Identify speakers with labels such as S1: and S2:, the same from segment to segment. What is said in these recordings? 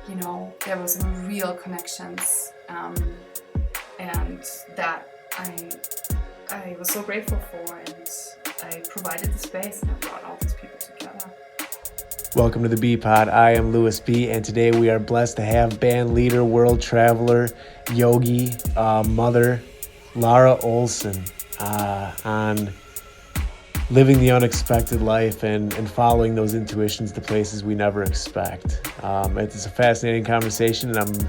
S1: there were some real connections, and that I was so grateful for, and I provided the space and I brought all these people together.
S2: Welcome to the B Pod. I am Louis B, and today we are blessed to have band leader, world traveler, yogi, mother, Lara Olson on living the unexpected life and following those intuitions to places we never expect. It's a fascinating conversation, and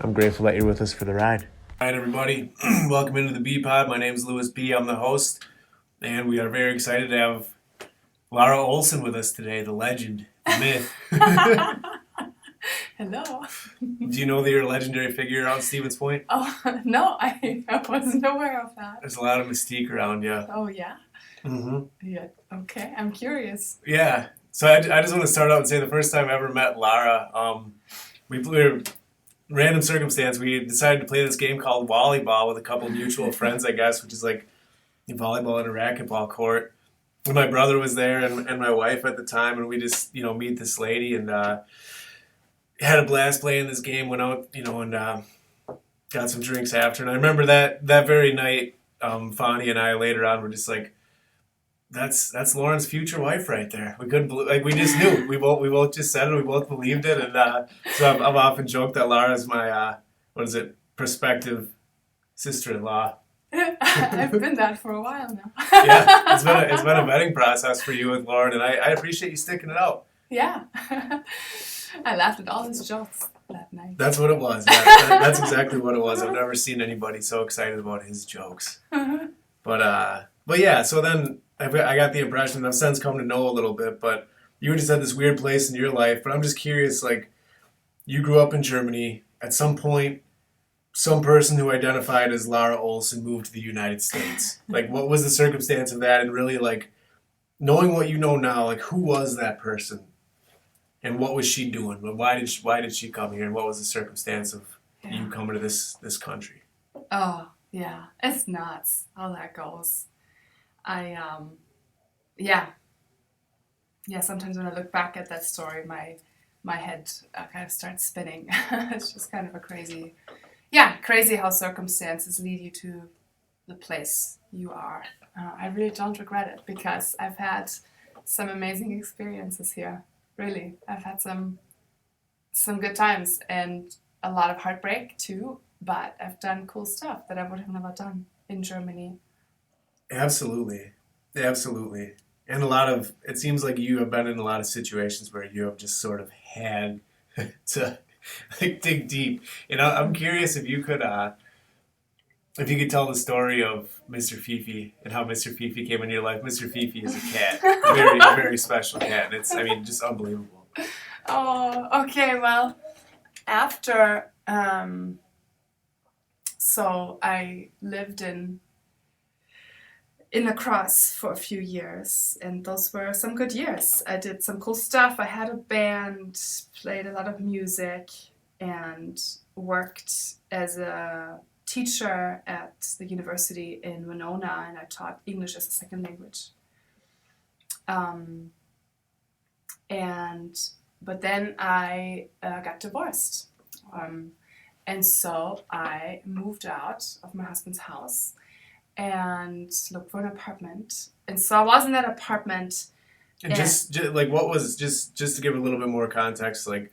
S2: I'm grateful that you're with us for the ride. All right, everybody. Welcome into the B Pod. My name is Louis B. I'm the host, and we are very excited to have Lara Olson with us today, the legend, the myth.
S1: Hello.
S2: Do you know that you're a legendary figure around Stevens Point?
S1: Oh, no, I wasn't aware of that.
S2: There's a lot of mystique around you.
S1: Oh, yeah?
S2: Mm-hmm.
S1: Yeah, okay, I'm curious.
S2: Yeah. So I just want to start out and say the first time I ever met Lara, we were random circumstance. We decided to play this game called volleyball with a couple of mutual friends, I guess, which is like volleyball in a racquetball court. And my brother was there and my wife at the time, and we just, meet this lady and had a blast playing this game, went out, and got some drinks after. And I remember that very night, Fani and I later on were just like, that's Lauren's future wife right there. We couldn't believe, we just knew. We both just said it. We both believed it, and so I've often joked that Lara's my prospective sister-in-law.
S1: I've been that for a while now.
S2: Yeah, it's been a vetting process for you with Lauren, and I appreciate you sticking it out.
S1: Yeah, I laughed at all his jokes that night.
S2: That's what it was. Yeah, that's exactly what it was. I've never seen anybody so excited about his jokes. But yeah. So then I got the impression, I've since come to know a little bit, but you just had this weird place in your life. But I'm just curious, like, you grew up in Germany. At some point, some person who identified as Lara Olson moved to the United States. Like, what was the circumstance of that? And really, like, knowing what you know now, like, who was that person? And what was she doing? Why did she come here? And what was the circumstance of you coming to this country?
S1: Oh, yeah. It's nuts how that goes. Sometimes when I look back at that story, my head kind of starts spinning. It's just kind of crazy how circumstances lead you to the place you are. I really don't regret it because I've had some amazing experiences here. Really, I've had some good times and a lot of heartbreak too, but I've done cool stuff that I would have never done in Germany.
S2: Absolutely. And it seems like you have been in a lot of situations where you have just sort of had to dig deep. I'm curious if you could tell the story of Mr. Fifi and how Mr. Fifi came into your life. Mr. Fifi is a cat, very, very special cat, and it's, just unbelievable.
S1: Oh, okay, well, after, so I lived in La Crosse for a few years, and those were some good years. I did some cool stuff. I had a band, played a lot of music, and worked as a teacher at the university in Winona, and I taught English as a second language. But then I got divorced, and so I moved out of my husband's house and looked for an apartment. And so I was in that apartment.
S2: And just like, what was, just to give a little bit more context, like,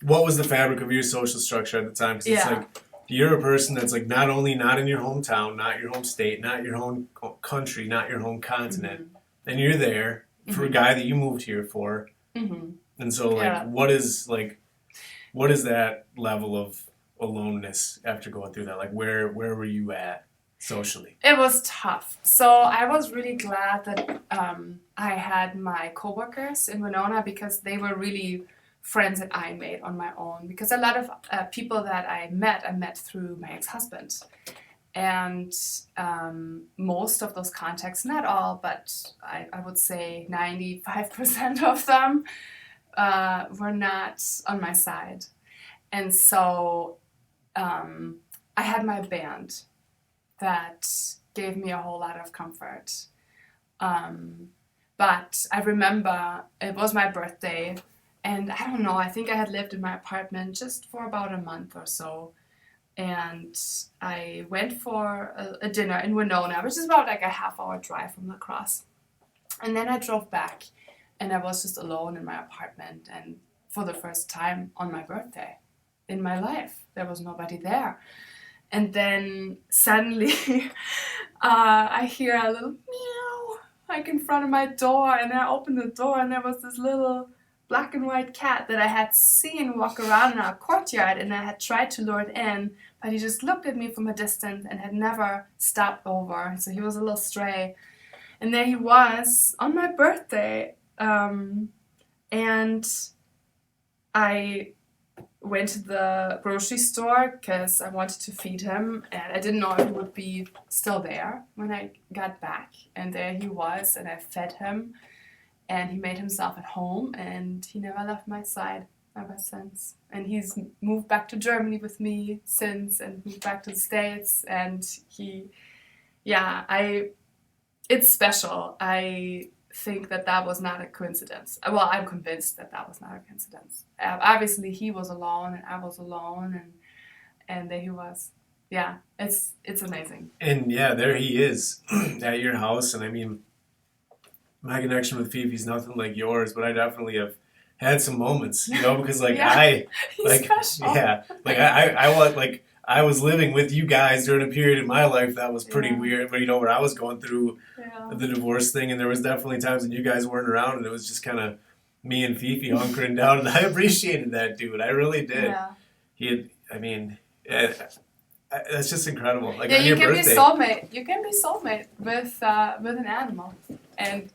S2: what was the fabric of your social structure at the time? Because it's like, you're a person that's like not only not in your hometown, not your home state, not your home country, not your home continent, and you're there for a guy that you moved here for. Mm-hmm. And so, like, what is that level of aloneness after going through that? Like, where were you at socially?
S1: It was tough. So I was really glad that I had my coworkers in Winona because they were really friends that I made on my own. Because a lot of people that I met through my ex-husband. And most of those contacts, not all, but I would say 95% of them were not on my side. And so I had my band that gave me a whole lot of comfort. But I remember it was my birthday And I don't know, I think I had lived in my apartment just for about a month or so. And I went for a dinner in Winona, which is about like a half-hour drive from La Crosse. And then I drove back, and I was just alone in my apartment. And for the first time on my birthday in my life, there was nobody there. And then suddenly I hear a little meow like in front of my door, and I opened the door, and there was this little black and white cat that I had seen walk around in our courtyard, and I had tried to lure it in, but he just looked at me from a distance and had never stopped over. So he was a little stray. And there he was on my birthday. And I went to the grocery store because I wanted to feed him, and I didn't know if he would be still there when I got back. And there he was, and I fed him, and he made himself at home, and he never left my side ever since. And he's moved back to Germany with me since, and moved back to the States, and it's special. I think that was not a coincidence. Well, I'm convinced that was not a coincidence. Obviously, he was alone, and I was alone, and there he was. Yeah, it's amazing.
S2: And yeah, there he is at your house. And I mean, my connection with Fifi's nothing like yours, but I definitely have had some moments, because like
S1: yeah,
S2: like
S1: special.
S2: Yeah, like I was living with you guys during a period in my life that was pretty weird, but where I was going through the divorce thing, and there was definitely times when you guys weren't around, and it was just kind of me and Fifi hunkering down, and I appreciated that, dude. I really did. Yeah. That's just incredible. Like on
S1: you
S2: your
S1: can
S2: birthday.
S1: be soulmate. You can be soulmate with an animal, and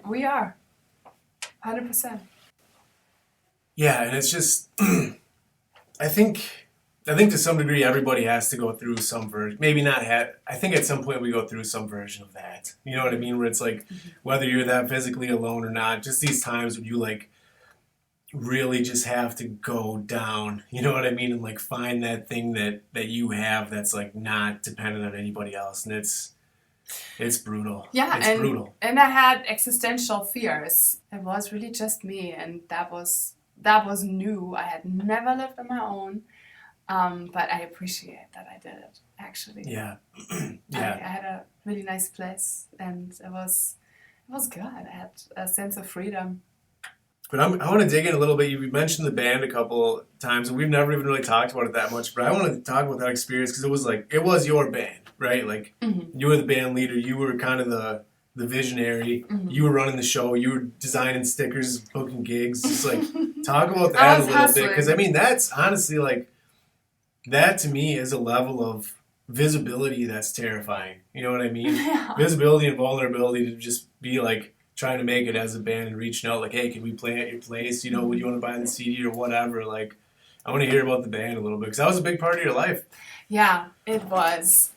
S1: we are 100%.
S2: Yeah, and it's just, I think to some degree everybody has to go through some version. Maybe not I think at some point we go through some version of that. You know what I mean? Where it's like, whether you're that physically alone or not, just these times when you like really just have to go down. You know what I mean? And like find that thing that you have that's like not dependent on anybody else. And it's brutal.
S1: Yeah,
S2: it's brutal.
S1: And I had existential fears. It was really just me, and that was new. I had never lived on my own. But I appreciate that I did it, actually.
S2: Yeah.
S1: I had a really nice place, and it was good. I had a sense of freedom.
S2: But I want to dig in a little bit. You mentioned the band a couple times, and we've never even really talked about it that much. But I want to talk about that experience because it was your band, right? Like you were the band leader. You were kind of the visionary. You were running the show. You were designing stickers, booking gigs. Just like talk about that a little bit, because I mean that's honestly like that to me is a level of visibility that's terrifying. You know what I mean?
S1: Yeah.
S2: Visibility and vulnerability to just be like trying to make it as a band and reaching out like, hey, can we play at your place? Would you want to buy the CD or whatever? Like, I want to hear about the band a little bit because that was a big part of your life.
S1: Yeah, it was.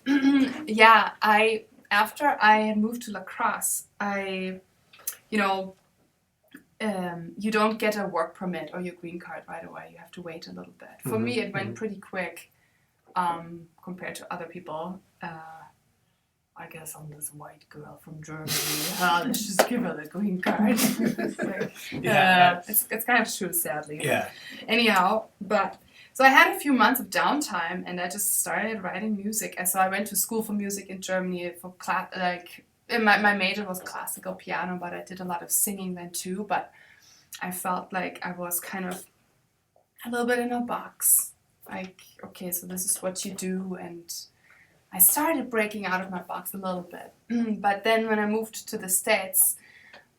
S1: After I had moved to La Crosse, you don't get a work permit or your green card right away. You have to wait a little bit. For me, it went pretty quick compared to other people. I guess I'm this white girl from Germany. Let's just give her the green card. It's kind of true, sadly.
S2: Yeah.
S1: Anyhow, so I had a few months of downtime, and I just started writing music. And so I went to school for music in Germany for class. My major was classical piano, but I did a lot of singing then too. But I felt like I was kind of a little bit in a box. Like, okay, so this is what you do, and I started breaking out of my box a little bit. But then when I moved to the States,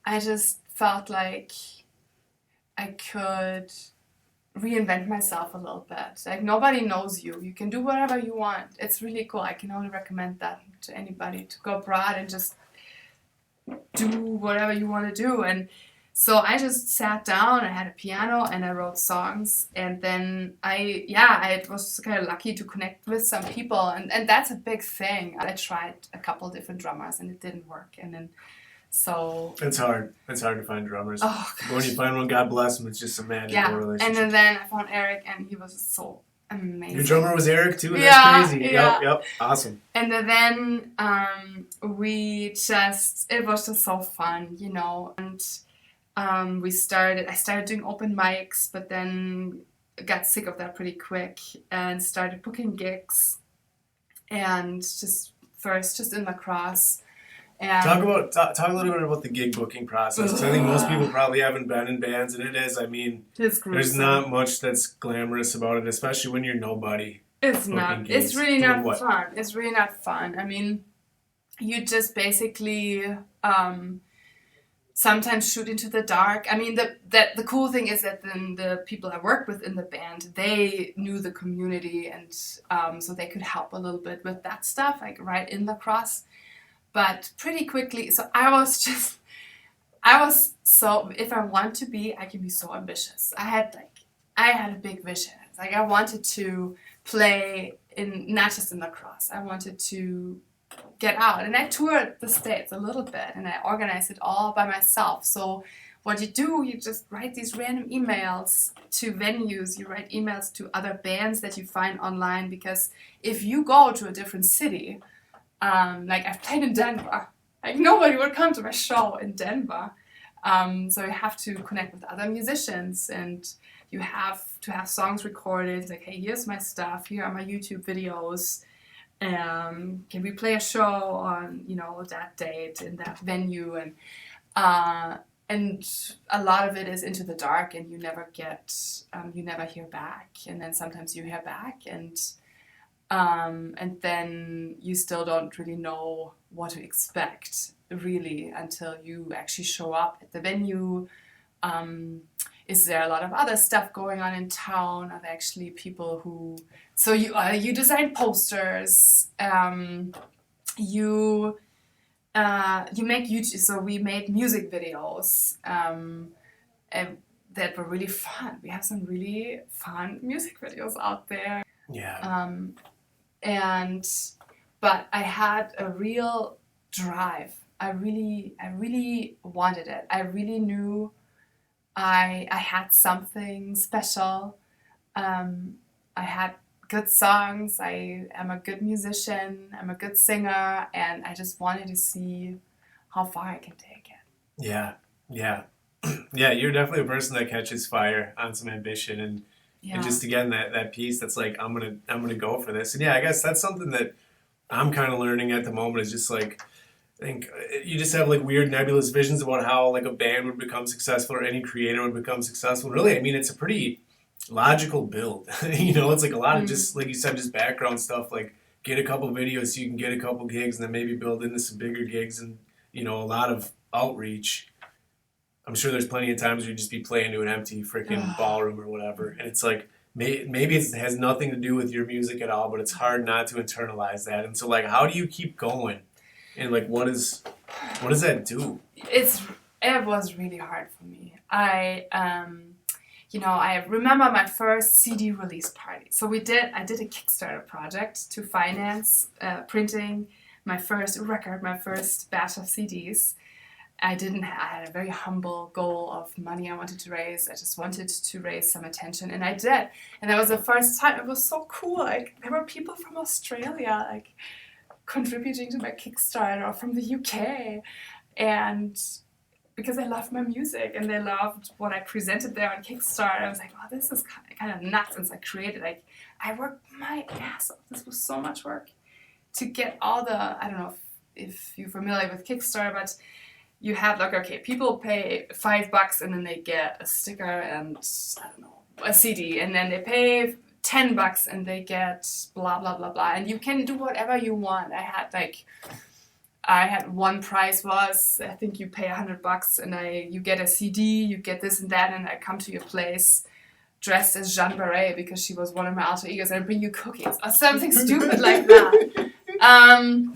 S1: I just felt like I could reinvent myself a little bit. Like, nobody knows you. You can do whatever you want. It's really cool. I can only recommend that to anybody, to go abroad and just do whatever you want to do. And so I just sat down, I had a piano, and I wrote songs. And then I was kind of lucky to connect with some people. And that's a big thing. I tried a couple different drummers, and it didn't work. And then so...
S2: It's hard. It's hard to find drummers.
S1: Oh, gosh.
S2: When you find one, God bless them, it's just a magical relationship.
S1: And then I found Eric, and he was so amazing.
S2: Your drummer was Eric, too? That's crazy.
S1: Yeah.
S2: Yep. Awesome.
S1: And then it was just so fun, And I started doing open mics, but then got sick of that pretty quick and started booking gigs, and just in lacrosse. And
S2: talk a little bit about the gig booking process, because I think most people probably haven't been in bands, and it is. I mean, there's not much that's glamorous about it, especially when you're nobody.
S1: It's not. It's really not fun. It's really not fun. I mean, you just basically sometimes shoot into the dark. I mean, the cool thing is that then the people I worked with in the band, they knew the community, and so they could help a little bit with that stuff, like right in lacrosse. But pretty quickly, so I was so, if I want to be, I can be so ambitious. I had a big vision. Like, I wanted to play not just in lacrosse. I wanted to get out, and I toured the States a little bit, and I organized it all by myself. So what you do, you just write these random emails to venues, you write emails to other bands that you find online, because if you go to a different city, like I've played in Denver, like nobody would come to my show in Denver. So you have to connect with other musicians, and you have to have songs recorded. Like, hey, here's my stuff. Here are my YouTube videos. Can we play a show on, that date in that venue? And a lot of it is into the dark, and you never hear back. And then sometimes you hear back, and then you still don't really know what to expect, really, until you actually show up at the venue. Is there a lot of other stuff going on in town? Are there actually people who... So you design posters, you make YouTube... So we made music videos that were really fun. We have some really fun music videos out there.
S2: Yeah.
S1: But I had a real drive. I really wanted it. I really knew I had something special. I had good songs. I am a good musician. I'm a good singer, and I just wanted to see how far I can take it.
S2: Yeah. Yeah, you're definitely a person that catches fire on some ambition, and just, again, that piece that's like, I'm gonna go for this. And yeah, I guess that's something that I'm kind of learning at the moment, is just like, I think you just have like weird nebulous visions about how like a band would become successful, or any creator would become successful. Really, I mean, it's a pretty logical build. It's like a lot of just, like you said, just background stuff, like get a couple videos so you can get a couple gigs, and then maybe build into some bigger gigs, and a lot of outreach. I'm sure there's plenty of times where you just be playing to an empty freaking ballroom or whatever, and it's like, maybe it has nothing to do with your music at all, but it's hard not to internalize that. And so, like, how do you keep going? And like, what does that do?
S1: It was really hard for me. I remember my first CD release party. So I did a Kickstarter project to finance printing my first record, my first batch of CDs. I had a very humble goal of money I wanted to raise. I just wanted to raise some attention, and I did. And that was the first time. It was so cool. Like, there were people from Australia, like, contributing to my Kickstarter, from the UK, and because they loved my music and they loved what I presented there on Kickstarter, I was like, oh, this is kind of nuts. And so I created, I worked my ass off. This was so much work to get all the, I don't know if you're familiar with Kickstarter, but you have like, okay, people pay $5 and then they get a sticker and, I don't know, a CD, and then they pay $10 and they get blah blah blah blah, and you can do whatever you want. I had one price was, I think you pay $100 and you get a CD, you get this and that, and I come to your place dressed as Jeanne Barret because she was one of my alter egos, and I bring you cookies or something stupid like that.
S2: Awesome.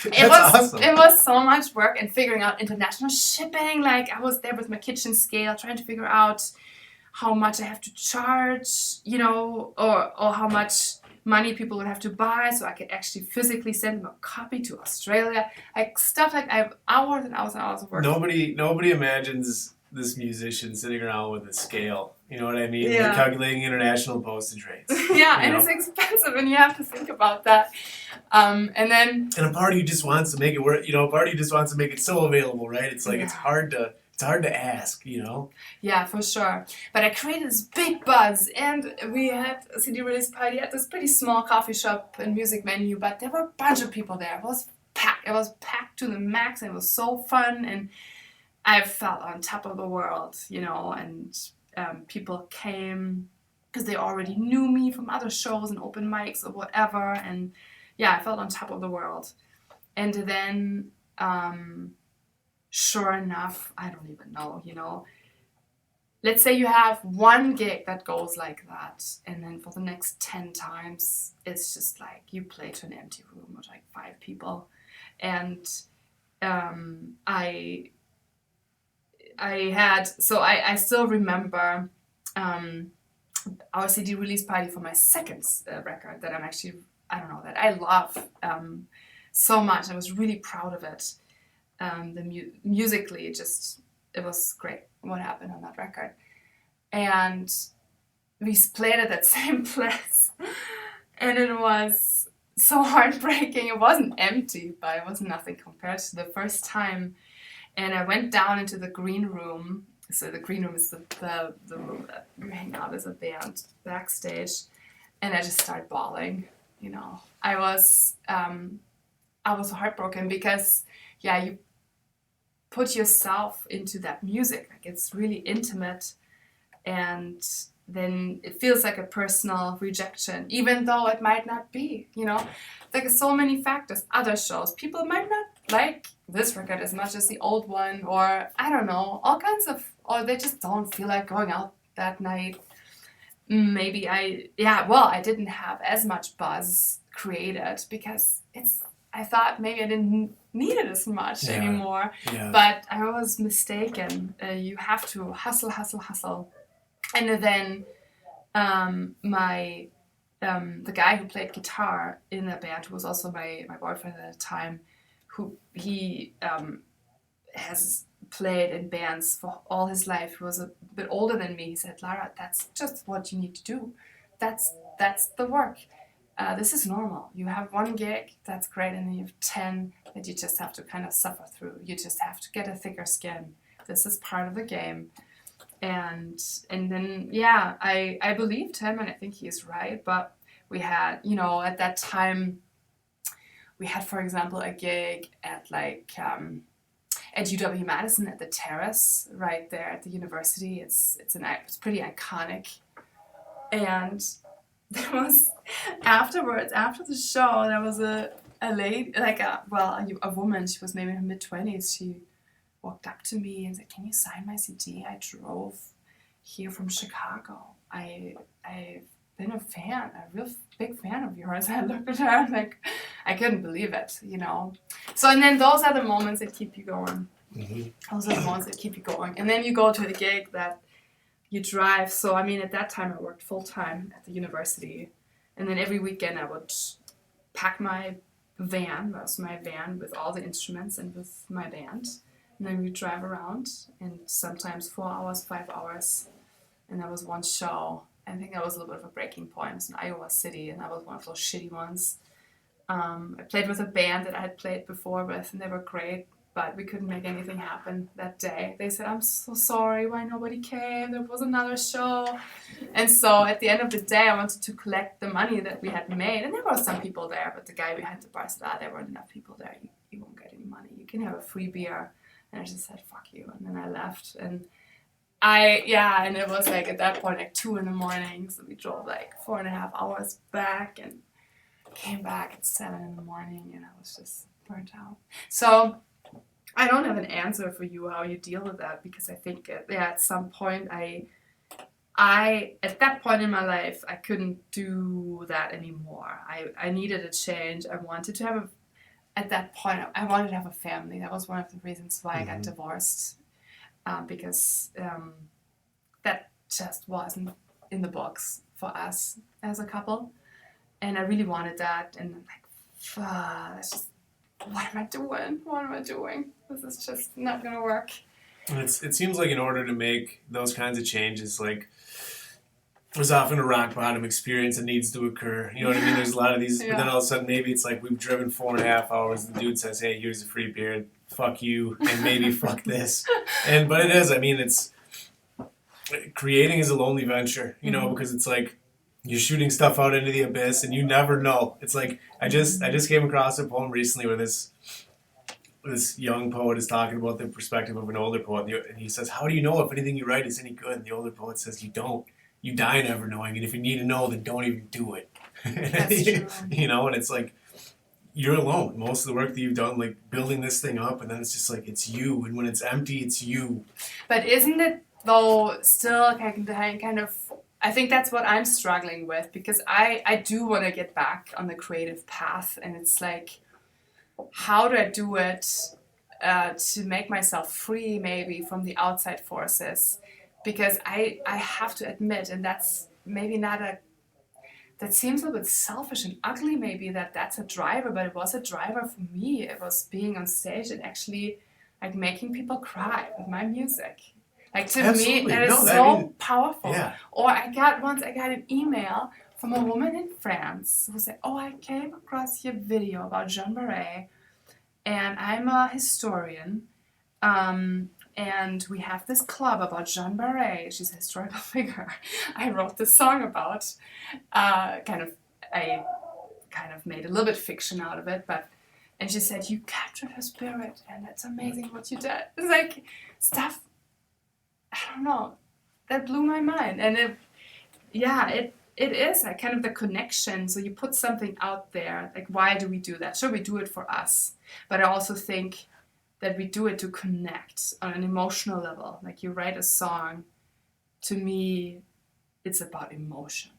S1: It was so much work, and figuring out international shipping. Like, I was there with my kitchen scale trying to figure out how much I have to charge, or how much money people would have to buy so I could actually physically send them a copy to Australia. Like, stuff like, I have hours and hours and hours of work.
S2: Nobody imagines this musician sitting around with a scale. You know what I mean?
S1: Yeah.
S2: Like calculating international postage rates.
S1: Yeah, and it's expensive, and you have to think about that. And then...
S2: And a party just wants to make it work. A party just wants to make it so available, right? It's like, it's hard to it's hard to ask, you know?
S1: Yeah, for sure. But I created this big buzz, and we had a CD release party at this pretty small coffee shop and music venue, but there were a bunch of people there. It was packed. It was packed to the max, and it was so fun, and I felt on top of the world, you know, and people came because they already knew me from other shows and open mics or whatever, and yeah, I felt on top of the world. And then... sure enough, I don't even know, you know, let's say you have one gig that goes like that, and then for the next 10 times, it's just like you play to an empty room with like 5 people. And I still remember our CD release party for my second record that that I love so much. I was really proud of it. Musically, it was great what happened on that record. And we played at that same place, and it was so heartbreaking. It wasn't empty, but it was nothing compared to the first time. And I went down into the green room. So the green room is the room that you hang out as a band backstage, and I just started bawling. You know, I was heartbroken because, yeah, you put yourself into that music. Like, it's really intimate, and then it feels like a personal rejection, even though it might not be, you know. Like, so many factors. Other shows, people might not like this record as much as the old one, or I don't know, all kinds of, or they just don't feel like going out that night. Maybe I didn't have as much buzz created because I thought maybe I didn't need it as much anymore. Yeah. But I was mistaken. You have to hustle. And then the guy who played guitar in the band, who was also my boyfriend at the time, he has played in bands for all his life. He was a bit older than me. He said, "Lara, that's just what you need to do. That's the work. This is normal. You have one gig, that's great, and then you have 10 that you just have to kind of suffer through. You just have to get a thicker skin. This is part of the game." And then, yeah, I believed him, and I think he's right. But we had, you know, at that time, we had, for example, a gig at at UW-Madison at the Terrace right there at the university. It's pretty iconic. And there was, afterwards, after the show, there was a lady, a woman. She was maybe in her mid-20s. She walked up to me and said, "Can you sign my CD? I drove here from Chicago. I've been a real big fan of yours." I looked at her and I couldn't believe it, you know. So, and then those are the moments that keep you going. Mm-hmm. Those are the moments that keep you going. And then you go to the gig that you drive. So, I mean, at that time I worked full-time at the university. And then every weekend I would pack my van. That was my van with all the instruments and with my band. And then we drive around, and sometimes 4 hours, 5 hours. And that was one show. I think that was a little bit of a breaking point. It was in Iowa City, and that was one of those shitty ones. I played with a band that I had played before with, and they were great, but we couldn't make anything happen that day. They said, "I'm so sorry, why nobody came? There was another show." And so at the end of the day, I wanted to collect the money that we had made. And there were some people there, but the guy behind the bar said, "There weren't enough people there. You won't get any money. You can have a free beer." And I just said, "Fuck you." And then I left. And and it was at that point 2 a.m. So we drove 4.5 hours back and came back at 7 a.m. and I was just burnt out. So I don't have an answer for you how you deal with that, because I think at some point at that point in my life, I couldn't do that anymore. I needed a change. I wanted to have at that point, I wanted to have a family. That was one of the reasons why I got divorced, because that just wasn't in the books for us as a couple. And I really wanted that. And I'm like, that's just, what am I doing? What am I doing? This is just not going to work.
S2: And it seems like in order to make those kinds of changes, there's often a rock bottom experience that needs to occur. You know what I mean? There's a lot of these, but then all of a sudden maybe it's we've driven 4.5 hours and the dude says, "Hey, here's a free beer." fuck you and maybe fuck this. But it is, I mean, it's creating is a lonely venture, you know, because it's like you're shooting stuff out into the abyss and you never know. It's like I just came across a poem recently where this young poet is talking about the perspective of an older poet, and he says, how do you know if anything you write is any good? And the older poet says, you don't. You die never knowing, and if you need to know, then don't even do it.
S1: That's true.
S2: You know, and it's like you're alone. Most of the work that you've done, like building this thing up, and then it's just like it's you, and when it's empty, it's you.
S1: But isn't it though still kind of? I think that's what I'm struggling with, because I do want to get back on the creative path, and it's like, how do I do it to make myself free maybe from the outside forces? Because I have to admit, and that's maybe not that seems a little bit selfish and ugly maybe, that's a driver, but it was a driver for me. It was being on stage and actually like making people cry with my music. Like to me, that is so powerful. Yeah. Or I got an email from a woman in France who said, oh, I came across your video about Jean Barret, and I'm a historian, and we have this club about Jean Barret. She's a historical figure. I wrote this song about, I kind of made a little bit fiction out of it, and she said, you captured her spirit, and that's amazing what you did. It's like stuff, I don't know, that blew my mind. And it is like kind of the connection. So you put something out there, like, why do we do that? Sure, we do it for us, but I also think that we do it to connect on an emotional level. Like you write a song, to me, it's about emotion.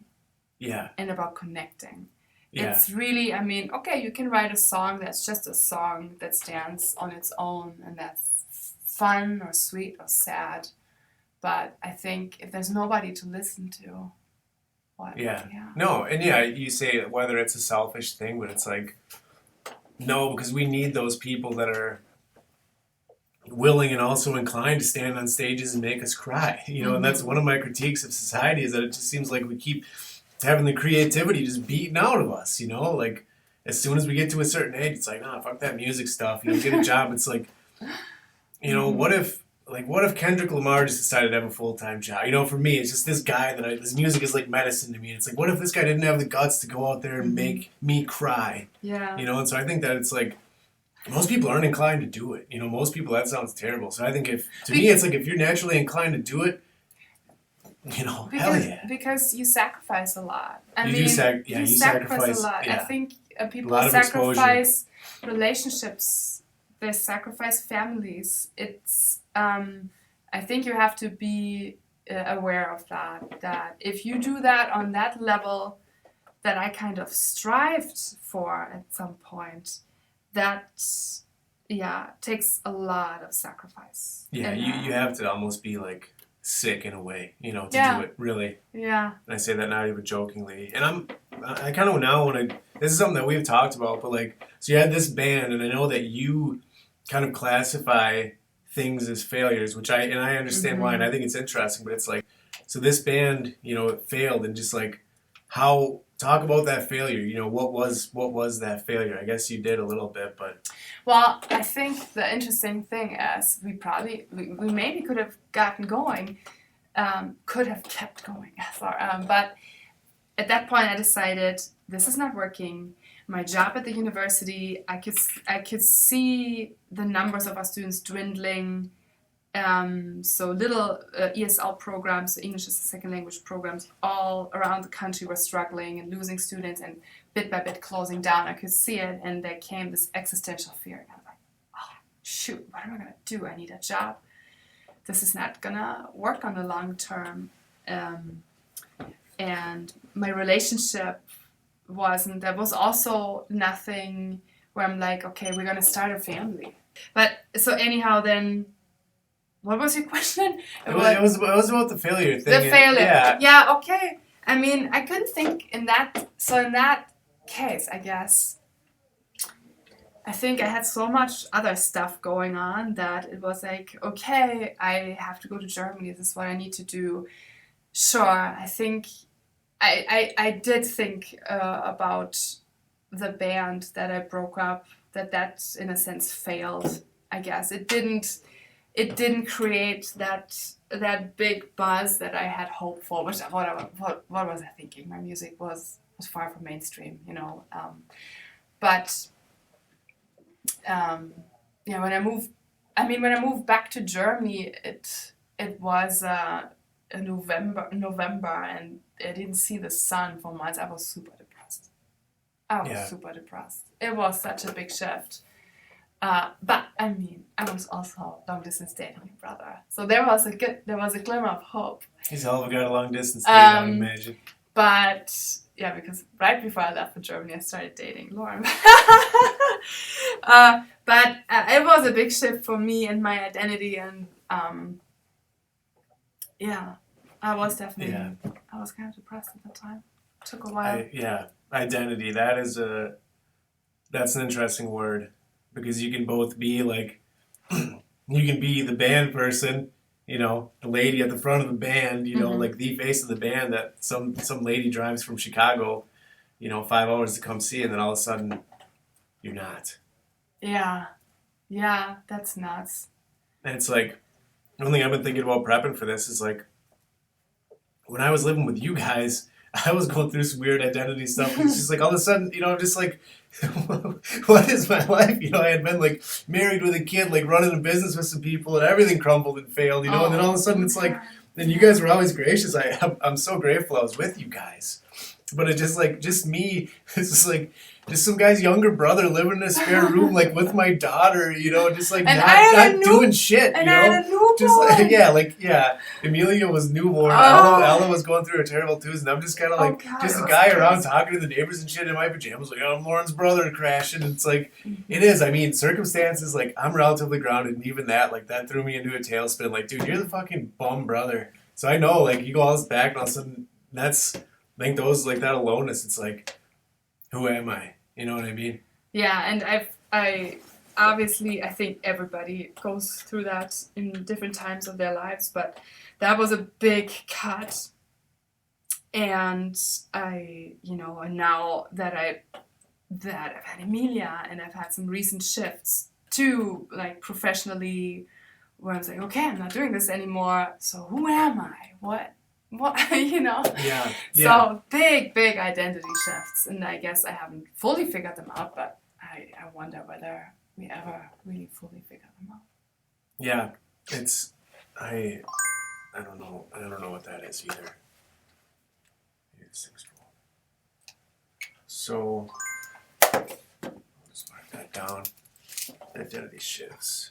S2: Yeah.
S1: And about connecting.
S2: Yeah.
S1: It's really, I mean, okay, you can write a song that's just a song that stands on its own and that's fun or sweet or sad. But I think if there's nobody to listen to, what?
S2: Yeah. No, and yeah, you say whether it's a selfish thing, but it's like, no, because we need those people that are willing and also inclined to stand on stages and make us cry. You know, and that's one of my critiques of society, is that it just seems like we keep having the creativity just beaten out of us, you know? Like, as soon as we get to a certain age, it's like, nah, fuck that music stuff. You know, get a job. It's like, you know, what if Kendrick Lamar just decided to have a full-time job? You know, for me, it's just this guy this music is like medicine to me. It's like, what if this guy didn't have the guts to go out there and make me cry? Yeah. You know, and so I think that it's like, most people aren't inclined to do it. You know, most people, that sounds terrible. So I think to me, it's like, if you're naturally inclined to do it, you know, hell yeah. Because
S1: you sacrifice a lot.
S2: You sacrifice
S1: a lot.
S2: Yeah.
S1: I think people sacrifice relationships. They sacrifice families. It's, I think you have to be aware of that if you do that on that level that I kind of strived for at some point, that, takes a lot of sacrifice.
S2: Yeah, you have to almost be like sick in a way, you know, to do it, really.
S1: Yeah.
S2: And I say that not even jokingly. And I kind of now want to, this is something that we've talked about, but like, so you had this band, and I know that you kind of classify things as failures, which I understand why, and I think it's interesting, but it's like, so this band, you know, it failed, and just like, talk about that failure, you know, what was that failure? I guess you did a little bit, but.
S1: Well, I think the interesting thing is we maybe could have gotten going, could have kept going, but at that point I decided this is not working. My job at the university, I could see the numbers of our students dwindling. So little ESL programs, so English as a second language programs, all around the country were struggling and losing students and bit by bit closing down. I could see it, and there came this existential fear. And I was like, oh, shoot, what am I going to do? I need a job. This is not going to work on the long term. And my relationship there was also nothing where I'm like, okay, we're going to start a family. But so anyhow, then, what was your question?
S2: It was about the failure thing.
S1: The failure. Yeah, okay. I mean, I couldn't think in that case, I guess, I think I had so much other stuff going on that it was like, okay, I have to go to Germany. This is what I need to do. Sure, I think I did think about the band that I broke up, that in a sense failed I guess it didn't create that big buzz that I had hoped for. Which what was I thinking? My music was far from mainstream, you know. But yeah, when I moved back to Germany, it was November, and I didn't see the sun for months. I was super depressed. Super depressed. It was such a big shift. But I mean, I was also long distance dating my brother, so there was a glimmer of hope.
S2: He's a hell of a guy to long distance date, I would imagine.
S1: But yeah, because right before I left for Germany, I started dating Lauren. But it was a big shift for me and my identity, and yeah, I was definitely I was kind of depressed at the time. It took a while.
S2: Identity. That's an interesting word, because you can both be like, you can be the band person, you know, the lady at the front of the band, you know, like the face of the band that some lady drives from Chicago, you know, 5 hours to come see, and then all of a sudden you're not.
S1: Yeah, that's nuts.
S2: And it's like, one thing I've been thinking about prepping for this is like, when I was living with you guys, I was going through some weird identity stuff. It's just like all of a sudden, you know, I'm just like, what is my life? You know, I had been like married with a kid, like running a business with some people, and everything crumbled and failed, you know. And then all of a sudden it's like, and you guys were always gracious. I'm so grateful I was with you guys. But it's just like, just me, it's just like, just some guy's younger brother living in a spare room, like with my daughter, you know, just like not doing shit, you know.
S1: I had a newborn.
S2: Just like, Amelia was newborn. Ella was going through a terrible twos, and I'm just kind of like, just a guy around talking to the neighbors and shit in my pajamas, like, I'm Lauren's brother crashing. It's like, it is. I mean, circumstances, like, I'm relatively grounded, and even that, like, that threw me into a tailspin. Like, dude, you're the fucking bum brother. So I know, like, you go all this back, and all of a sudden, I think those, like, that aloneness, it's like, who am I? You know what I mean?
S1: Yeah, and I obviously, I think everybody goes through that in different times of their lives, but that was a big cut. And and now that I've had Emilia, and I've had some recent shifts too, like professionally, where I'm like, okay, I'm not doing this anymore. So who am I? What, you know?
S2: Yeah.
S1: So big identity shifts, and I guess I haven't fully figured them out, but I wonder whether we ever really fully figure them out.
S2: Yeah, I don't know. I don't know what that is either. So, let's mark that down. Identity shifts.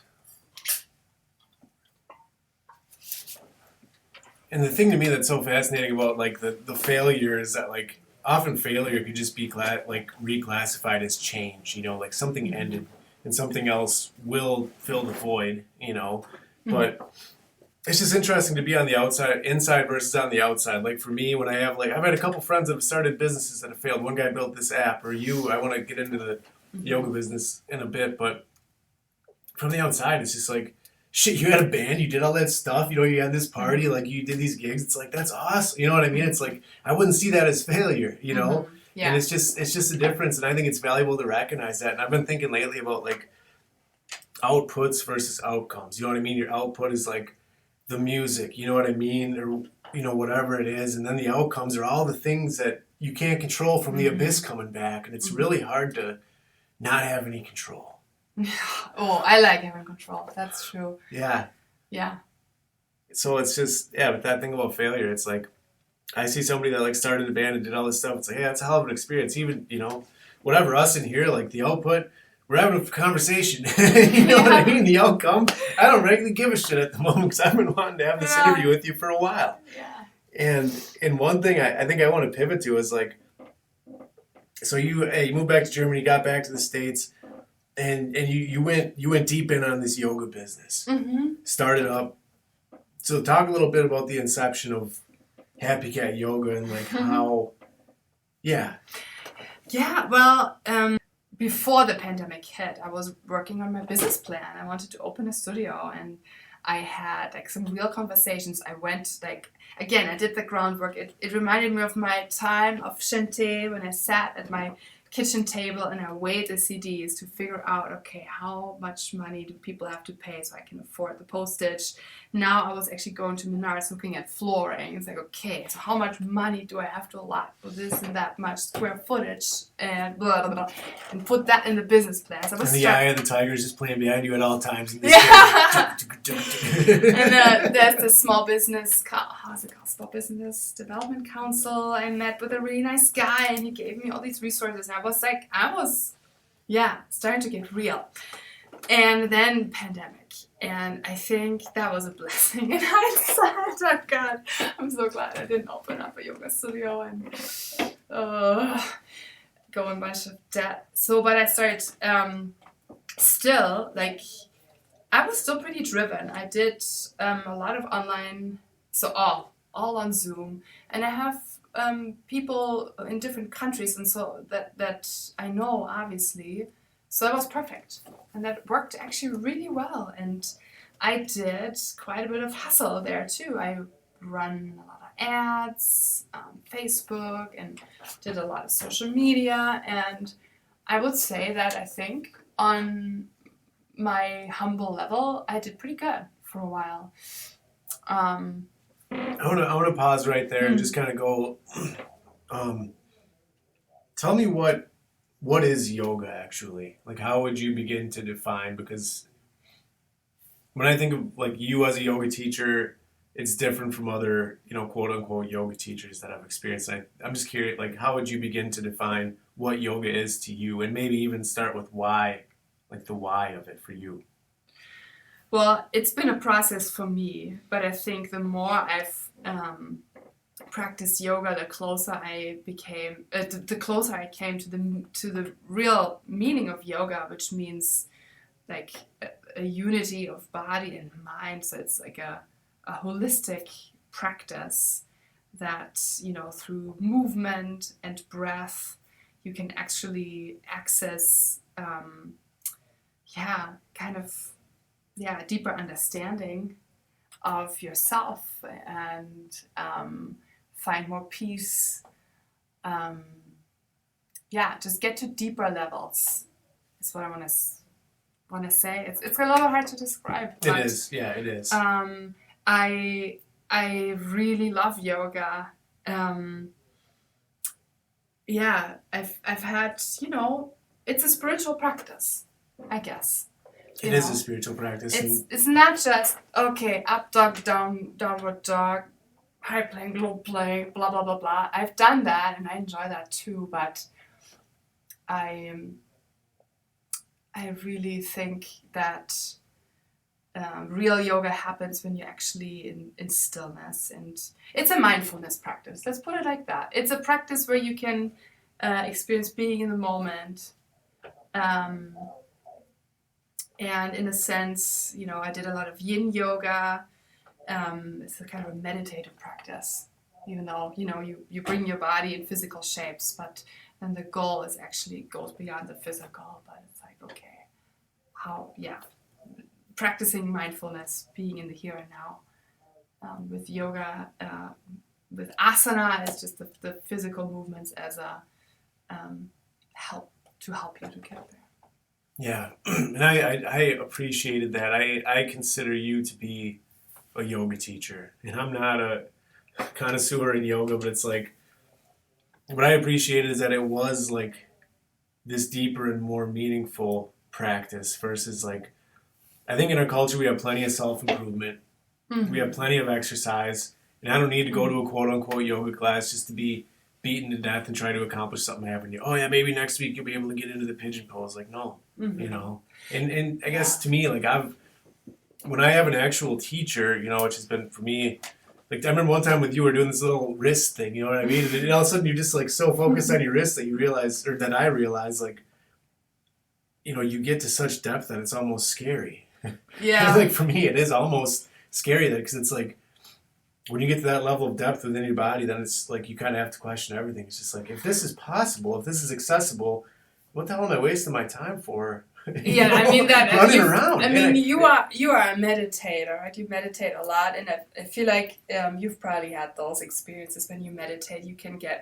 S2: And the thing to me that's so fascinating about like the failure is that like often failure could just be reclassified as change, you know, like something ended and something else will fill the void, you know. But it's just interesting to be on the inside versus on the outside. Like for me, when I've had a couple friends that have started businesses that have failed. One guy built this app, or I want to get into the yoga business in a bit, but from the outside, it's just like, shit, you had a band, you did all that stuff, you know, you had this party, like you did these gigs. It's like, that's awesome. You know what I mean? It's like, I wouldn't see that as failure, you know? Yeah. And it's just a difference. And I think it's valuable to recognize that. And I've been thinking lately about like outputs versus outcomes. You know what I mean? Your output is like the music, you know what I mean? Or, you know, whatever it is. And then the outcomes are all the things that you can't control from the abyss coming back. And it's really hard to not have any control.
S1: Oh, I like having control. That's true.
S2: Yeah.
S1: Yeah.
S2: So it's just, but that thing about failure, it's like, I see somebody that like started a band and did all this stuff. It's like, hey, that's a hell of an experience. Even, you know, whatever, us in here, like the output, we're having a conversation. You know what I mean? The outcome, I don't really give a shit at the moment because I've been wanting to have this interview with you for a while. Yeah. And one thing I think I want to pivot to is like, so you moved back to Germany, got back to the States. And you went deep in on this yoga business. Started up. So talk a little bit about the inception of Happy Cat Yoga and like how. Yeah. Yeah.
S1: Well, before the pandemic hit, I was working on my business plan. I wanted to open a studio, and I had like some real conversations. I went like again, I did the groundwork. It reminded me of my time of Shinte when I sat at my kitchen table and I weighed the CDs to figure out, okay, how much money do people have to pay so I can afford the postage. Now I was actually going to Menards looking at flooring. It's like, okay, so how much money do I have to allot for this and that much square footage and blah, blah, blah, and put that in the business plan. So I was
S2: and the eye of the tiger is just playing behind you at all times. In this
S1: and there's the small business, how's it called? Small Business Development Council. I met with a really nice guy and he gave me all these resources. And I was like, starting to get real. And then pandemic. And I think that was a blessing in hindsight. Oh God, I'm so glad I didn't open up a yoga studio and go in a bunch of debt. So, but I started still, like, I was still pretty driven. I did a lot of online, so all on Zoom. And I have people in different countries and so that I know, obviously. So that was perfect. And that worked actually really well. And I did quite a bit of hustle there too. I run a lot of ads on Facebook and did a lot of social media. And I would say that I think on my humble level, I did pretty good for a while.
S2: I want to pause right there and just kind of go, tell me what is yoga actually? Like, how would you begin to define? Because when I think of like you as a yoga teacher, it's different from other, quote unquote yoga teachers that I've experienced. I'm just curious, like, how would you begin to define what yoga is to you, and maybe even start with why, like the why of it for you?
S1: Well, it's been a process for me, but I think the more I've practiced yoga, the closer I became, the closer I came to the real meaning of yoga, which means like a unity of body and mind. So it's like a holistic practice that, through movement and breath, you can actually access, a deeper understanding of yourself and find more peace. Just get to deeper levels is what I want to say. It's a little hard to describe.
S2: It is. Yeah, it is.
S1: I really love yoga. I've had, it's a spiritual practice, I guess.
S2: It is a spiritual practice.
S1: It's not just, okay, up dog, downward dog, high plank, low plank, blah, blah, blah, blah. I've done that and I enjoy that too, but I really think that real yoga happens when you're actually in stillness, and it's a mindfulness practice. Let's put it like that. It's a practice where you can experience being in the moment. And in a sense, I did a lot of yin yoga. It's a kind of a meditative practice, even though, you bring your body in physical shapes, but then the goal is actually goes beyond the physical. But it's like, okay, practicing mindfulness, being in the here and now. With yoga, with asana, it's just the physical movements as a help you to get there.
S2: Yeah, and I appreciated that. I consider you to be a yoga teacher, and I'm not a connoisseur in yoga, but it's like, what I appreciated is that it was like this deeper and more meaningful practice versus like, I think in our culture we have plenty of self-improvement, we have plenty of exercise, and I don't need to go to a quote-unquote yoga class just to be beaten to death and try to accomplish something I haven't yet. Oh yeah, maybe next week you'll be able to get into the pigeon pose. Like, no, And I guess to me, like when I have an actual teacher, which has been for me, like I remember one time with you, we were doing this little wrist thing, you know what I mean? And all of a sudden you're just like so focused on your wrist that you realize, or that I realize, like, you get to such depth that it's almost scary.
S1: Yeah.
S2: Like for me, it is almost scary because it's like, when you get to that level of depth within your body, then it's like you kind of have to question everything. It's just like, if this is possible, if this is accessible, what the hell am I wasting my time for?
S1: Yeah, I mean that
S2: running around.
S1: I mean, you are a meditator, right? You meditate a lot, and I feel like you've probably had those experiences when you meditate.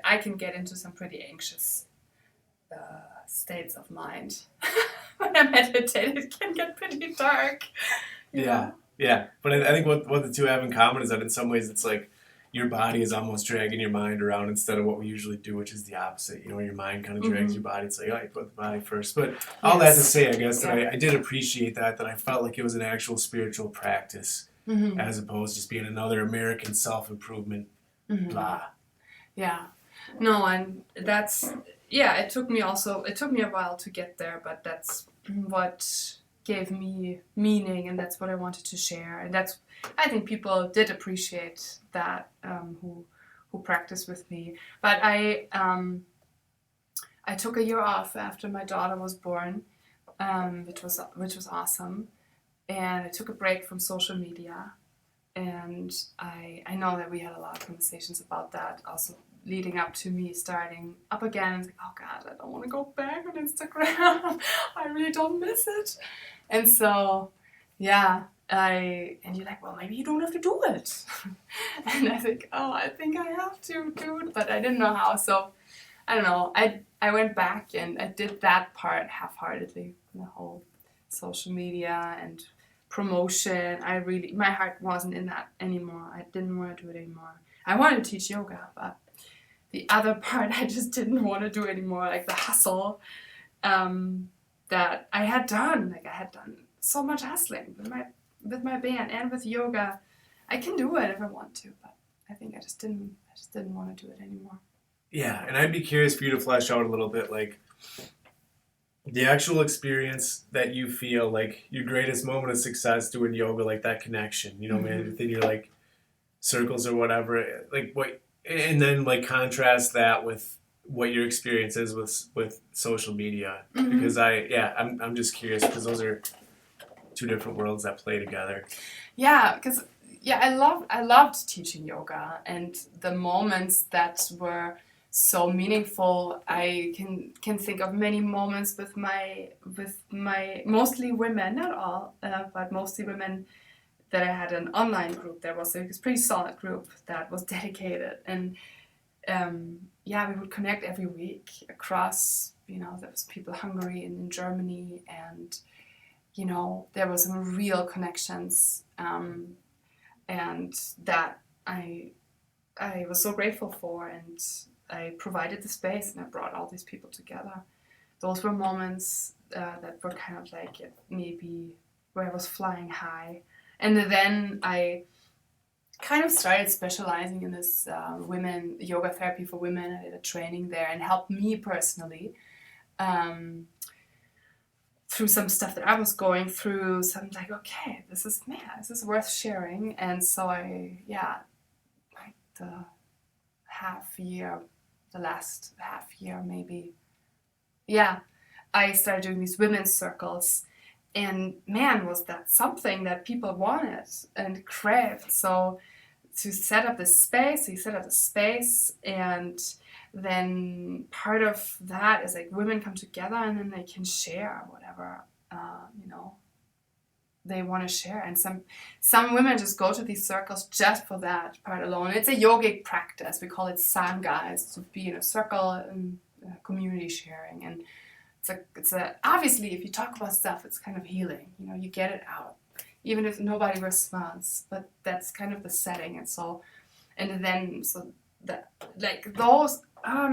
S1: I can get into some pretty anxious states of mind when I meditate. It can get pretty dark. You know?
S2: Yeah. But I think what the two have in common is that in some ways it's like your body is almost dragging your mind around instead of what we usually do, which is the opposite. You know, your mind kind of drags your body. It's like, oh, you put the body first. But all that to say, I guess, that I did appreciate that I felt like it was an actual spiritual practice as opposed to just being another American self-improvement blah.
S1: Yeah. No, and that's, it took me a while to get there, but that's what gave me meaning, and that's what I wanted to share. And I think people did appreciate that who practiced with me. But I took a year off after my daughter was born, which was awesome, and I took a break from social media. And I know that we had a lot of conversations about that, also leading up to me starting up again. It's like, oh God, I don't want to go back on Instagram. I really don't miss it. And so, and you're like, well, maybe you don't have to do it. And I think, I think I have to do it, but I didn't know how. So, I don't know. I went back and I did that part half-heartedly, the whole social media and promotion. My heart wasn't in that anymore. I didn't want to do it anymore. I wanted to teach yoga, but the other part I just didn't want to do anymore, like the hustle that I had done. Like I had done so much hustling with my band and with yoga. I can do it if I want to, but I think I just didn't want to do it anymore.
S2: Yeah, and I'd be curious for you to flesh out a little bit, like the actual experience that you feel like your greatest moment of success doing yoga, like that connection, you know, man, within your like circles or whatever, like what, and then like contrast that with what your experience is with social media, because I'm just curious because those are two different worlds that play together.
S1: Yeah, because I loved teaching yoga, and the moments that were so meaningful. I can think of many moments with my mostly women, not all, but mostly women, that I had an online group that was a pretty solid group that was dedicated, and we would connect every week across, there was people in Hungary and in Germany, and there was some real connections, and that I was so grateful for, and I provided the space, and I brought all these people together. Those were moments that were kind of like maybe where I was flying high. And then I kind of started specializing in this women yoga therapy for women. I did a training there, and helped me personally through some stuff that I was going through. So I'm like, okay, this is worth sharing. And so the last half year maybe, I started doing these women's circles. And man, was that something that people wanted and craved. So to set up the space, and then part of that is like women come together and then they can share whatever, they want to share. And some women just go to these circles just for that part alone. It's a yogic practice. We call it Sangha. It's to be in a circle and community sharing. And it's obviously, if you talk about stuff, it's kind of healing. You get it out, even if nobody responds. But that's kind of the setting, and so, that like those. I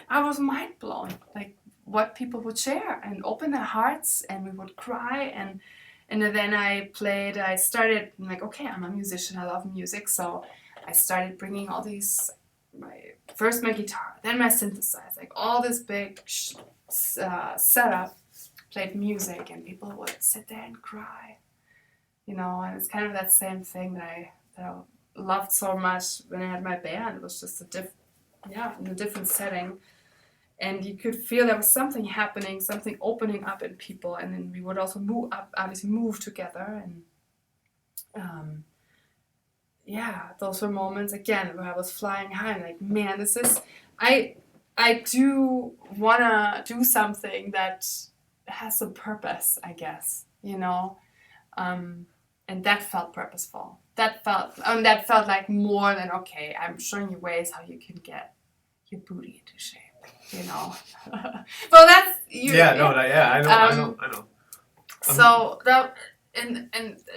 S1: was mind blown, like what people would share and open their hearts, and we would cry, and then I started like, okay, I'm a musician. I love music, so I started bringing all these. First my guitar, then my synthesizer, like all this big setup, played music, and people would sit there and cry, and it's kind of that same thing that I loved so much when I had my band. It was just in a different setting, and you could feel there was something happening, something opening up in people, and then we would also move together, and those were moments again where I was flying high. I'm like, man, I do want to do something that has a purpose, I guess, you know. And that felt purposeful. That felt like more than, okay, I'm showing you ways how you can get your booty into shape, you know. Well, that's you.
S2: Yeah, no, I know.
S1: So that and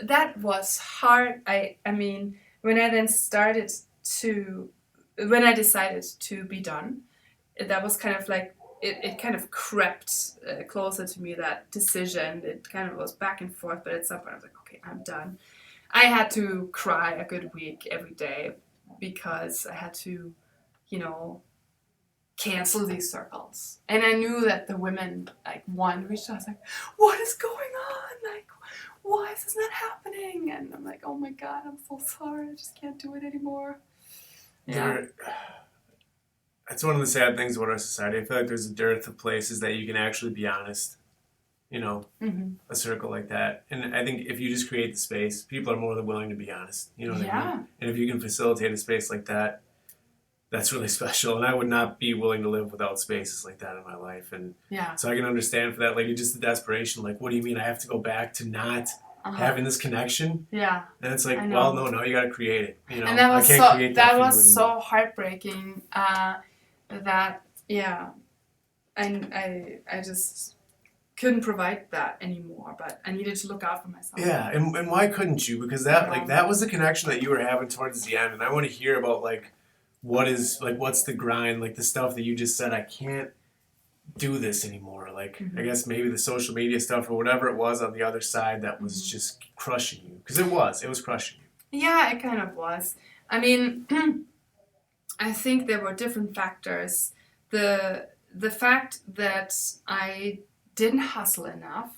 S1: that was hard. I mean, when I decided to be done, that was kind of like it kind of crept closer to me, that decision. It kind of was back and forth, but at some point I was like, okay, I'm done. I had to cry a good week every day because I had to, you know, cancel these circles. And I knew that the women, like, one reached out, I was like, what is going on? Like, why is this not happening? And I'm like, oh my God, I'm so sorry. I just can't do it anymore. Yeah.
S2: That's one of the sad things about our society. I feel like there's a dearth of places that you can actually be honest. You know, a circle like that. And I think if you just create the space, people are more than willing to be honest. You know what I mean? And if you can facilitate a space like that, that's really special. And I would not be willing to live without spaces like that in my life. And so I can understand for that, like, just the desperation. Like, what do you mean I have to go back to not having this connection? Yeah. And it's like, well, no, you got to create it. You know,
S1: and that was so heartbreaking. And I just couldn't provide that anymore, but I needed to look out for myself.
S2: Yeah, and why couldn't you? Because that was the connection that you were having towards the end, and I want to hear about, like, what's the grind, like the stuff that you just said, I can't do this anymore. Like, I guess maybe the social media stuff or whatever it was on the other side that was just crushing you. Because it was crushing you.
S1: Yeah, it kind of was. I mean, I think there were different factors. The fact that I didn't hustle enough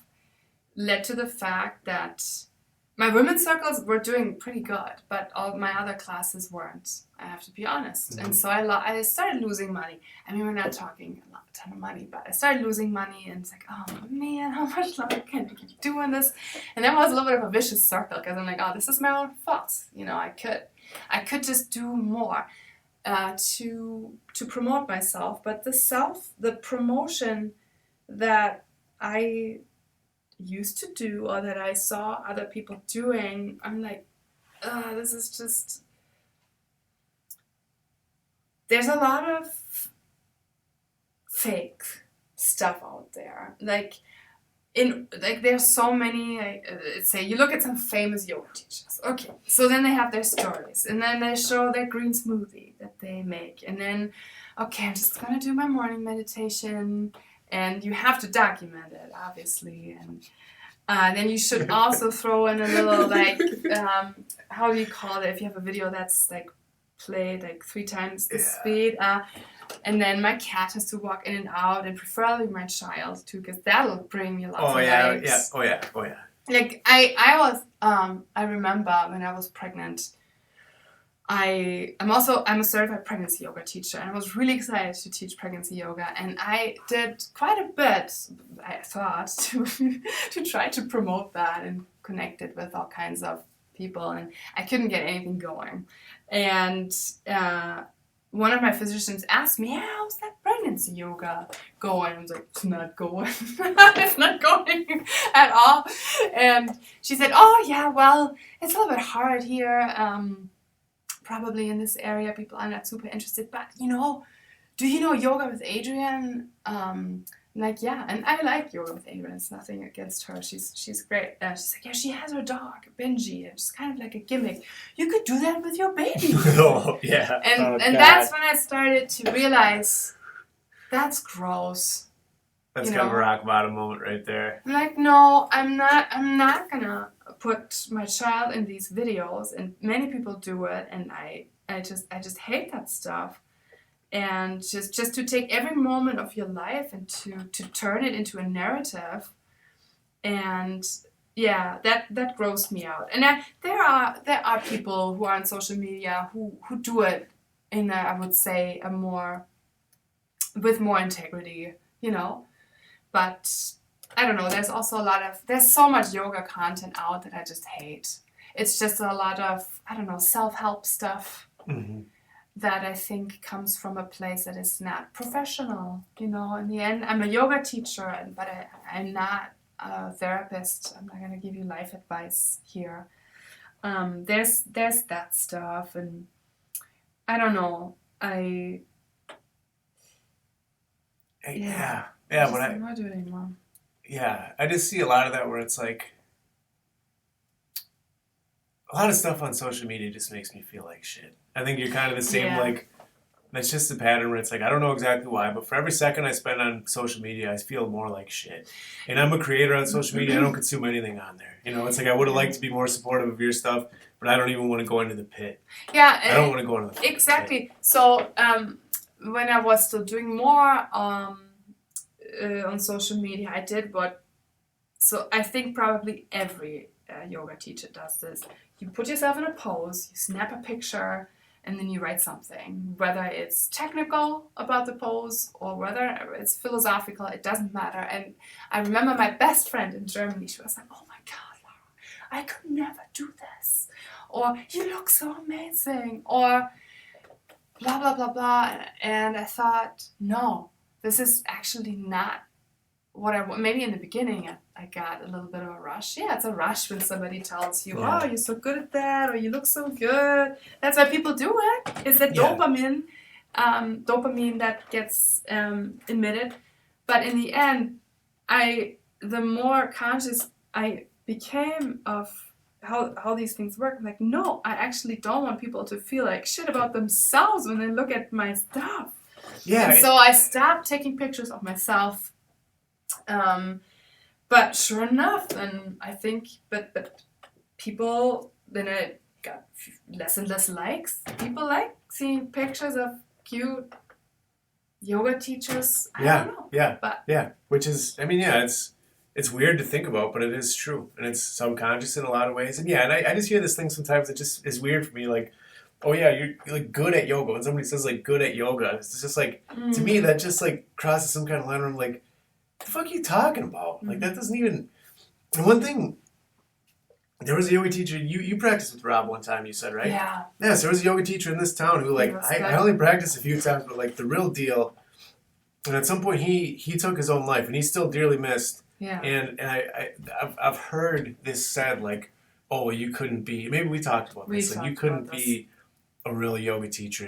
S1: led to the fact that my women's circles were doing pretty good, but all my other classes weren't. I have to be honest. And so I started losing money. I mean, we're not talking a ton of money, but I started losing money, and it's like, oh man, how much longer can I keep doing this? And that was a little bit of a vicious circle, because I'm like, oh, this is my own fault. You know, I could just do more to promote myself, but the promotion that I used to do, or that I saw other people doing, I'm like, this is just, there's a lot of fake stuff out there. There's so many, say you look at some famous yoga teachers. Okay, so then they have their stories, and then they show their green smoothie that they make, and then, okay, I'm just gonna do my morning meditation, and you have to document it, obviously, and then you should also throw in a little, like, how do you call it, if you have a video that's like played like 3 times the speed, and then my cat has to walk in and out, and preferably my child too, because that'll bring me lots of likes.
S2: Oh yeah.
S1: Like I remember when I was pregnant, I'm a certified pregnancy yoga teacher, and I was really excited to teach pregnancy yoga, and I did quite a bit, I thought, to try to promote that and connect it with all kinds of people, and I couldn't get anything going. And one of my physicians asked me, how's that pregnancy yoga going? I was like, it's not going. It's not going at all. And she said, oh yeah, well, it's a little bit hard here. Probably in this area, people are not super interested. But, do you know Yoga with Adrienne? I'm like, yeah. And I like Yoga with Adrienne. It's nothing against her. She's great. She's like, yeah, she has her dog, Benji. It's kind of like a gimmick. You could do that with your baby.
S2: Oh, yeah.
S1: And that's when I started to realize that's gross.
S2: That's kind of a rock bottom moment right there.
S1: I'm like, no, I'm not gonna put my child in these videos, and many people do it, and I just hate that stuff. And just to take every moment of your life and to turn it into a narrative, and yeah, that grossed me out. And there are people who are on social media who do it in I would say with more integrity, But I don't know, there's also there's so much yoga content out that I just hate. It's just a lot of, I don't know, self-help stuff. that I think comes from a place that is not professional. In the end, I'm a yoga teacher, but I'm not a therapist. I'm not going to give you life advice here. There's that stuff, and I don't know.
S2: Yeah.
S1: I don't want to do it anymore.
S2: Yeah, I just see a lot of that where it's like a lot of stuff on social media just makes me feel like shit. I think you're kind of the same, like, that's just the pattern where it's like, I don't know exactly why, but for every second I spend on social media, I feel more like shit. And I'm a creator on social media. I don't consume anything on there. It's like I would have liked to be more supportive of your stuff, but I don't even want to go into the pit.
S1: Yeah.
S2: I don't want to go into the pit.
S1: Exactly. So when I was still doing more on social media, I did so I think probably every yoga teacher does this. You put yourself in a pose, you snap a picture, and then you write something. Whether it's technical about the pose or whether it's philosophical, it doesn't matter. And I remember my best friend in Germany, she was like, oh my God, Lara, I could never do this. Or, you look so amazing. Or, blah, blah, blah, blah. And I thought, no, this is actually not what I want. Maybe in the beginning I got a little bit of a rush. Yeah, it's a rush when somebody tells you, oh, you're so good at that, or you look so good. That's why people do it. It's that dopamine that gets emitted. But in the end, the more conscious I became of how these things work, I'm like, no, I actually don't want people to feel like shit about themselves when they look at my stuff. Yeah. And so I stopped taking pictures of myself. But sure enough, and I think, but people, then I got less and less likes. People like seeing pictures of cute yoga teachers. I don't know.
S2: Which is, I mean, it's weird to think about, but it is true, and it's subconscious in a lot of ways. And I just hear this thing sometimes that just is weird for me, like, oh yeah, you're like good at yoga. When somebody says like good at yoga, it's just like, to me that just like crosses some kind of line where I'm like, what the fuck are you talking about? Like that doesn't even. And one thing, there was a yoga teacher. You practiced with Rob one time. You said, right?
S1: Yeah.
S2: Yeah. So there was a yoga teacher in this town who like I only practiced a few times, but like the real deal. And at some point he took his own life, and he's still dearly missed.
S1: Yeah.
S2: And I've heard this said like, oh well, you couldn't be. Maybe we talked about this. Like you couldn't be a real yoga teacher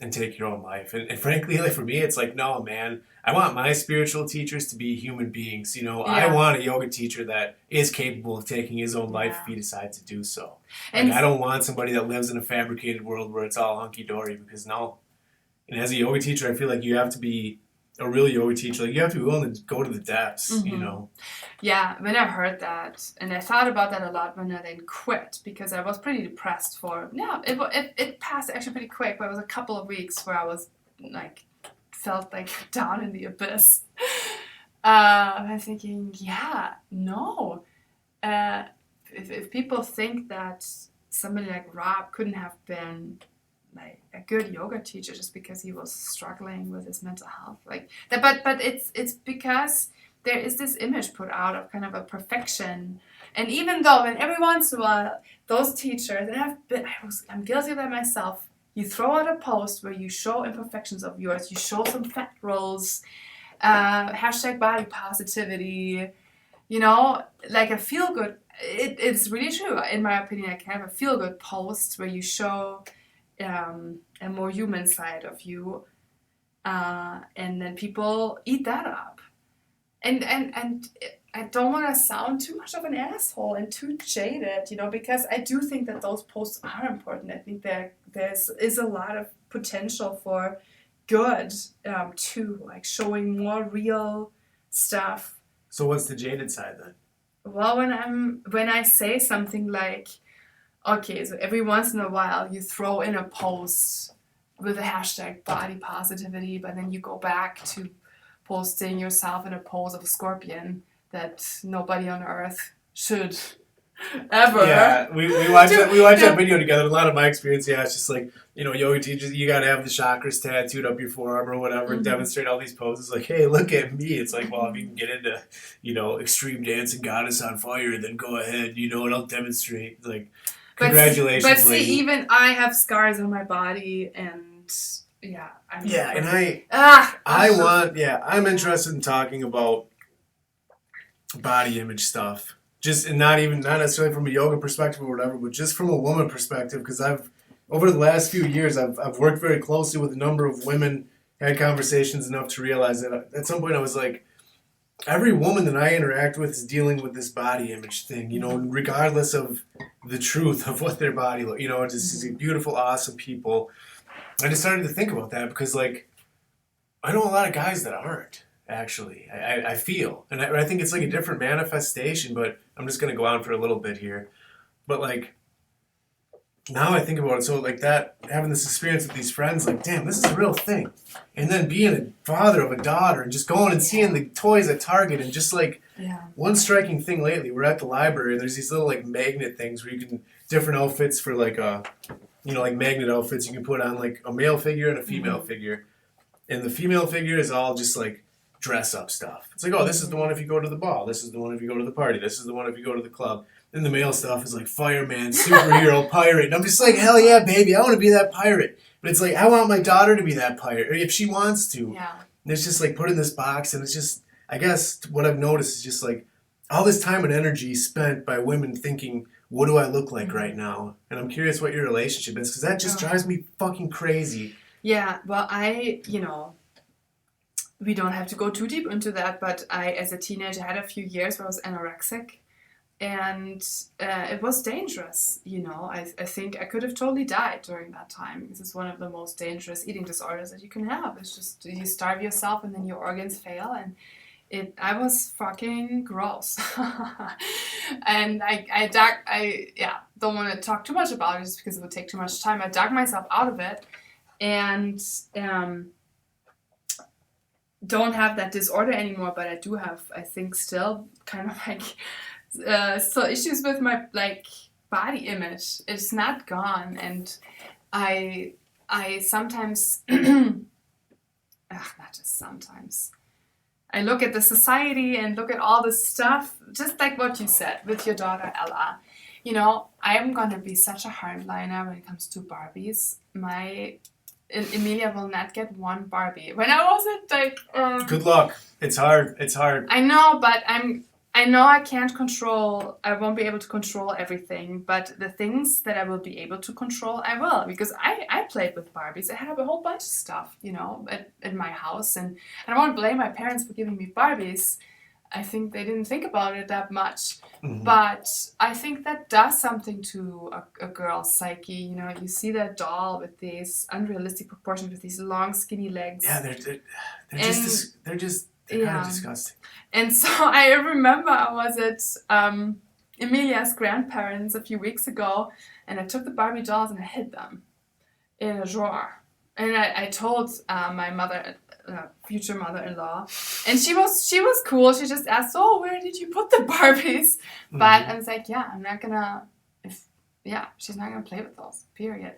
S2: and take your own life. And frankly, like for me, it's like, no, man. I want my spiritual teachers to be human beings. I want a yoga teacher that is capable of taking his own life if he decides to do so. And I don't want somebody that lives in a fabricated world where it's all hunky-dory, because no. And as a yoga teacher, I feel like you have to be a real yoga teacher. Like you have to be willing to go to the depths,
S1: Yeah, when I heard that, and I thought about that a lot when I then quit, because I was pretty depressed it passed actually pretty quick, but it was a couple of weeks where I was like, felt like down in the abyss. I'm thinking, no. If people think that somebody like Rob couldn't have been like a good yoga teacher just because he was struggling with his mental health, like that, but it's because there is this image put out of kind of a perfection. And even though, and every once in a while, those teachers, and I'm guilty of that myself. You throw out a post where you show imperfections of yours. You show some fat rolls, hashtag body positivity, like a feel good. It's really true. In my opinion, I can have a feel good post where you show a more human side of you. And then people eat that up. And I don't want to sound too much of an asshole and too jaded, because I do think that those posts are important. I think there is a lot of potential for good too, like showing more real stuff.
S2: So what's the jaded side then?
S1: Well, when I say something like, okay, so every once in a while you throw in a post with a hashtag body positivity, but then you go back to posting yourself in a pose of a scorpion that nobody on earth should ever.
S2: Yeah, we watched that video together. A lot of my experience, it's just like, yoga teachers, you gotta have the chakras tattooed up your forearm or whatever, and demonstrate all these poses. Like, hey, look at me. It's like, well, if you can get into, extreme dance and goddess on fire, then go ahead, and I'll demonstrate. Like, congratulations.
S1: But see, even I have scars on my body, and yeah.
S2: I'm interested in talking about body image stuff. Just, and not necessarily from a yoga perspective or whatever, but just from a woman perspective, because over the last few years, I've worked very closely with a number of women, had conversations enough to realize that at some point I was like, every woman that I interact with is dealing with this body image thing, regardless of the truth of what their body looks, just these beautiful, awesome people. I just started to think about that because, like, I know a lot of guys that aren't, actually. I feel. And I think it's like a different manifestation, but I'm just going to go on for a little bit here. But, like, now I think about it, so like that, having this experience with these friends, like, damn, this is a real thing. And then being a father of a daughter and just going and seeing the toys at Target and just like, one striking thing lately, we're at the library and there's these little like magnet things where you can, different outfits for like like magnet outfits you can put on like a male figure and a female figure. And the female figure is all just like dress up stuff. It's like, oh, this is the one if you go to the ball. This is the one if you go to the party. This is the one if you go to the club. And the male stuff is like fireman, superhero, pirate. And I'm just like, hell yeah, baby, I want to be that pirate. But it's like, I want my daughter to be that pirate, or if she wants to.
S1: Yeah.
S2: And it's just like put in this box, and it's just, I guess what I've noticed is just like all this time and energy spent by women thinking, what do I look like right now? And I'm curious what your relationship is, because that just drives me fucking crazy.
S1: Yeah, well, we don't have to go too deep into that, but I, as a teenager, had a few years where I was anorexic. And it was dangerous, I think I could have totally died during that time because it's one of the most dangerous eating disorders that you can have. It's just you starve yourself and then your organs fail, and I was fucking gross. And I don't want to talk too much about it just because it would take too much time. I dug myself out of it and don't have that disorder anymore, but I do have, I think, still kind of like so issues with my like body image. It's not gone, and I sometimes not just sometimes I look at the society and look at all this stuff, just like what you said with your daughter Ella. I'm gonna be such a hardliner when it comes to Barbies. Emilia will not get one Barbie. When I wasn't like
S2: good luck. It's hard.
S1: I know, but I know I won't be able to control everything, but the things that I will be able to control, I will, because I played with Barbies. I have a whole bunch of stuff, at my house, and I don't want to blame my parents for giving me Barbies. I think they didn't think about it that much, but I think that does something to a girl's psyche. You see that doll with these unrealistic proportions, with these long, skinny legs.
S2: Yeah, they're just kind of disgusting.
S1: And so I remember I was at Emilia's grandparents a few weeks ago, and I took the Barbie dolls and I hid them in a drawer. And I told my future mother-in-law, and she was cool. She just asked, "Oh, where did you put the Barbies?" But I was like, "Yeah, I'm not gonna. She's not gonna play with those. Period."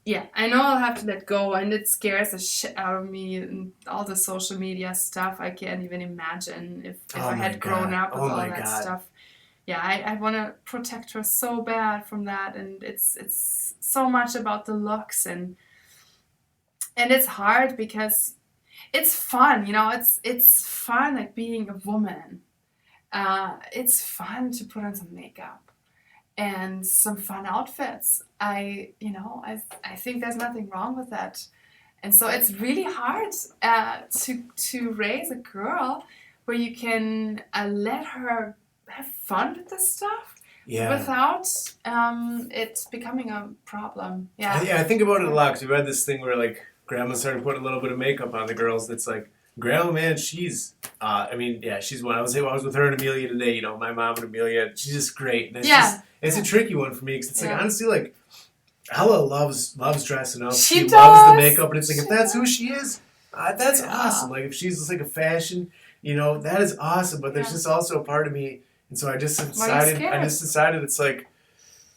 S1: Yeah, I know I'll have to let go, and it scares the shit out of me, and all the social media stuff. I can't even imagine if I had grown up with all that stuff. Yeah, I want to protect her so bad from that, and it's so much about the looks, and it's hard because it's fun, it's fun, like being a woman. It's fun to put on some makeup and some fun outfits. I think there's nothing wrong with that. And so it's really hard to raise a girl where you can let her have fun with this stuff without it becoming a problem. Yeah,
S2: I think about it a lot because we had this thing where like grandma started putting a little bit of makeup on the girls. That's like, grandma, man, she's she's one. I was with her and Amelia today. My mom and Amelia, she's just great. And it's a tricky one for me because it's like honestly, like Ella loves dressing up. She loves the makeup, and it's like if that's who she is, that's awesome. Like if she's just like a fashion, that is awesome. But there's just also a part of me, and so I just decided it's like,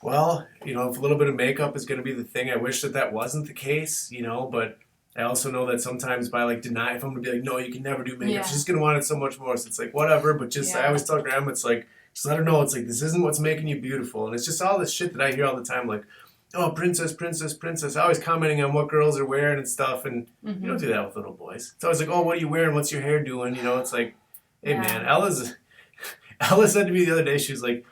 S2: well, if a little bit of makeup is going to be the thing, I wish that wasn't the case, but I also know that sometimes by like if I'm going to be like, no, you can never do makeup, she's just going to want it so much more. So it's like, whatever, but I always tell grandma, it's like, just let her know, it's like, this isn't what's making you beautiful. And it's just all this shit that I hear all the time, like, oh, princess, princess, princess, always commenting on what girls are wearing and stuff. And
S1: Mm-hmm.
S2: you don't do that with little boys. It's always like, oh, what are you wearing? What's your hair doing? You know, it's like, hey,
S1: Yeah.
S2: man, Ella said to me the other day, she was like,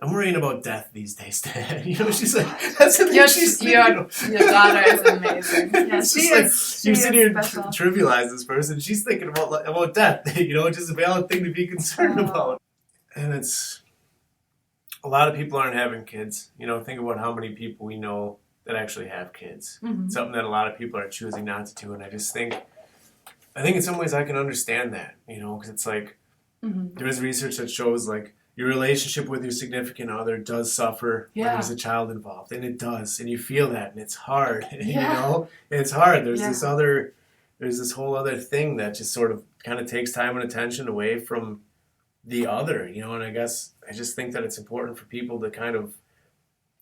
S2: I'm worrying about death these days, Dad. You know, she's like, that's the thing she's thinking.
S1: Your daughter is amazing. Yeah,
S2: It's
S1: she
S2: just like,
S1: is.
S2: you
S1: She
S2: sit
S1: is
S2: here and
S1: special.
S2: trivialize this person. She's thinking about death. You know, it's just a valid thing to be concerned about. And it's, a lot of people aren't having kids. You know, think about how many people we know that actually have kids.
S1: Mm-hmm.
S2: Something that a lot of people are choosing not to do. And I think in some ways I can understand that, you know, because it's like,
S1: Mm-hmm.
S2: there is research that shows like your relationship with your significant other does suffer when
S1: Yeah.
S2: there's a child involved, and it does, and you feel that, and it's hard.
S1: Yeah.
S2: You know, it's hard. There's
S1: Yeah.
S2: this whole other thing that just sort of kind of takes time and attention away from the other, you know. And I guess I just think that it's important for people to kind of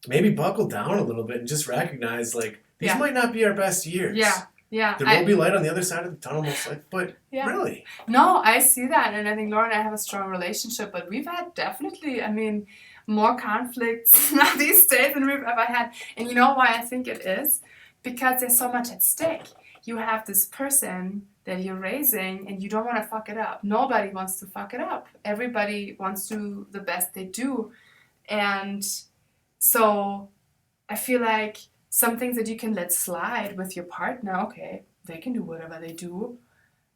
S2: maybe buckle down a little bit and just recognize like these
S1: Yeah.
S2: might not be our best years.
S1: Yeah. Yeah.
S2: There will be light on the other side of the tunnel, most likely, but
S1: Yeah.
S2: really.
S1: No, I see that, and I think Laura and I have a strong relationship, but we've had definitely, I mean, more conflicts these days than we've ever had. And you know why I think it is? Because there's so much at stake. You have this person that you're raising, and you don't want to fuck it up. Nobody wants to fuck it up. Everybody wants to do the best they do. And so I feel like some things that you can let slide with your partner, okay, they can do whatever they do.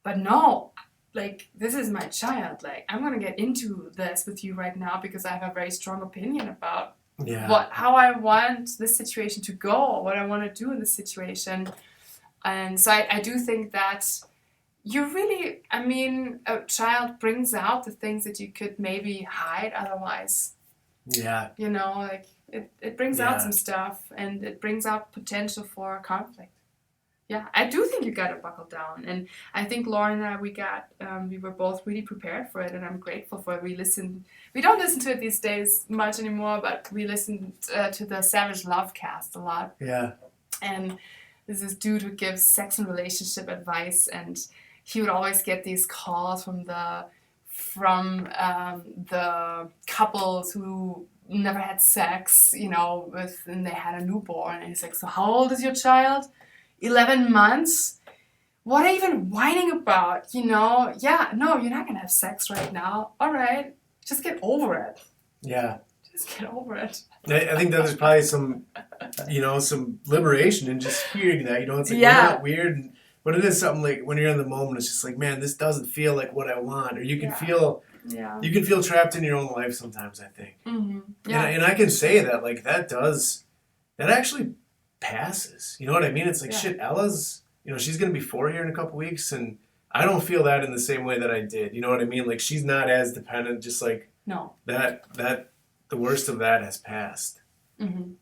S1: But no, like, this is my child. Like, I'm going to get into this with you right now because I have a very strong opinion about how I want this situation to go, what I want to do in this situation. And so I do think that you really, I mean, a child brings out the things that you could maybe hide otherwise.
S2: Yeah.
S1: You know, like, it brings out some stuff, and it brings out potential for conflict. Yeah, I do think you gotta buckle down, and I think Laura and I, we were both really prepared for it, and I'm grateful for it. We don't listen to it these days much anymore, but we listened to the Savage Love cast a lot.
S2: Yeah.
S1: And there's this dude who gives sex and relationship advice, and he would always get these calls from the couples who never had sex, you know, and they had a newborn, and he's like, so how old is your child? 11 months? What are you even whining about? You know, yeah, no, you're not gonna have sex right now. All right, just get over it.
S2: Yeah.
S1: Just get over it.
S2: I think that there's probably some liberation in just hearing that, you know, it's like, we're not weird, but it is something like when you're in the moment, it's just like, man, this doesn't feel like what I want, or you can feel trapped in your own life sometimes, I think.
S1: Mm-hmm. Yeah.
S2: And I can say that, like, that actually passes. You know what I mean? It's like, shit, Ella's, you know, she's going to be 4 here in a couple weeks, and I don't feel that in the same way that I did. You know what I mean? Like, she's not as dependent, just like, that the worst of that has passed.
S1: Mm-hmm.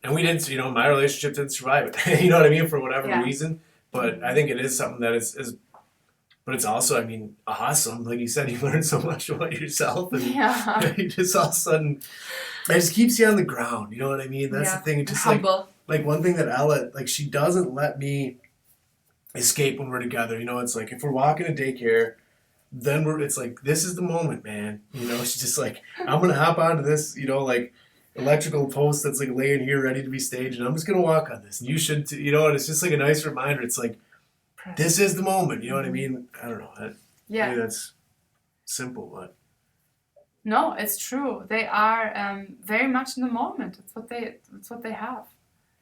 S2: And we didn't, you know, my relationship didn't survive it. You know what I mean? For whatever reason. But I think it is something that is but it's also, I mean, awesome. Like you said, you learn so much about yourself, and you just all of a sudden, it just keeps you on the ground. You know what I mean? That's the thing. It's just
S1: humble.
S2: Like one thing that Ella, like, she doesn't let me escape when we're together. You know, it's like if we're walking to daycare, then it's like, this is the moment, man. You know, she's just like, I'm gonna hop onto this, you know, like, electrical post that's like laying here ready to be staged, and I'm just gonna walk on this, and you should too, you know. And it's just like a nice reminder. It's like, this is the moment. You know what I mean? I don't know. Maybe that's simple, but
S1: no, it's true. They are very much in the moment. It's what they have.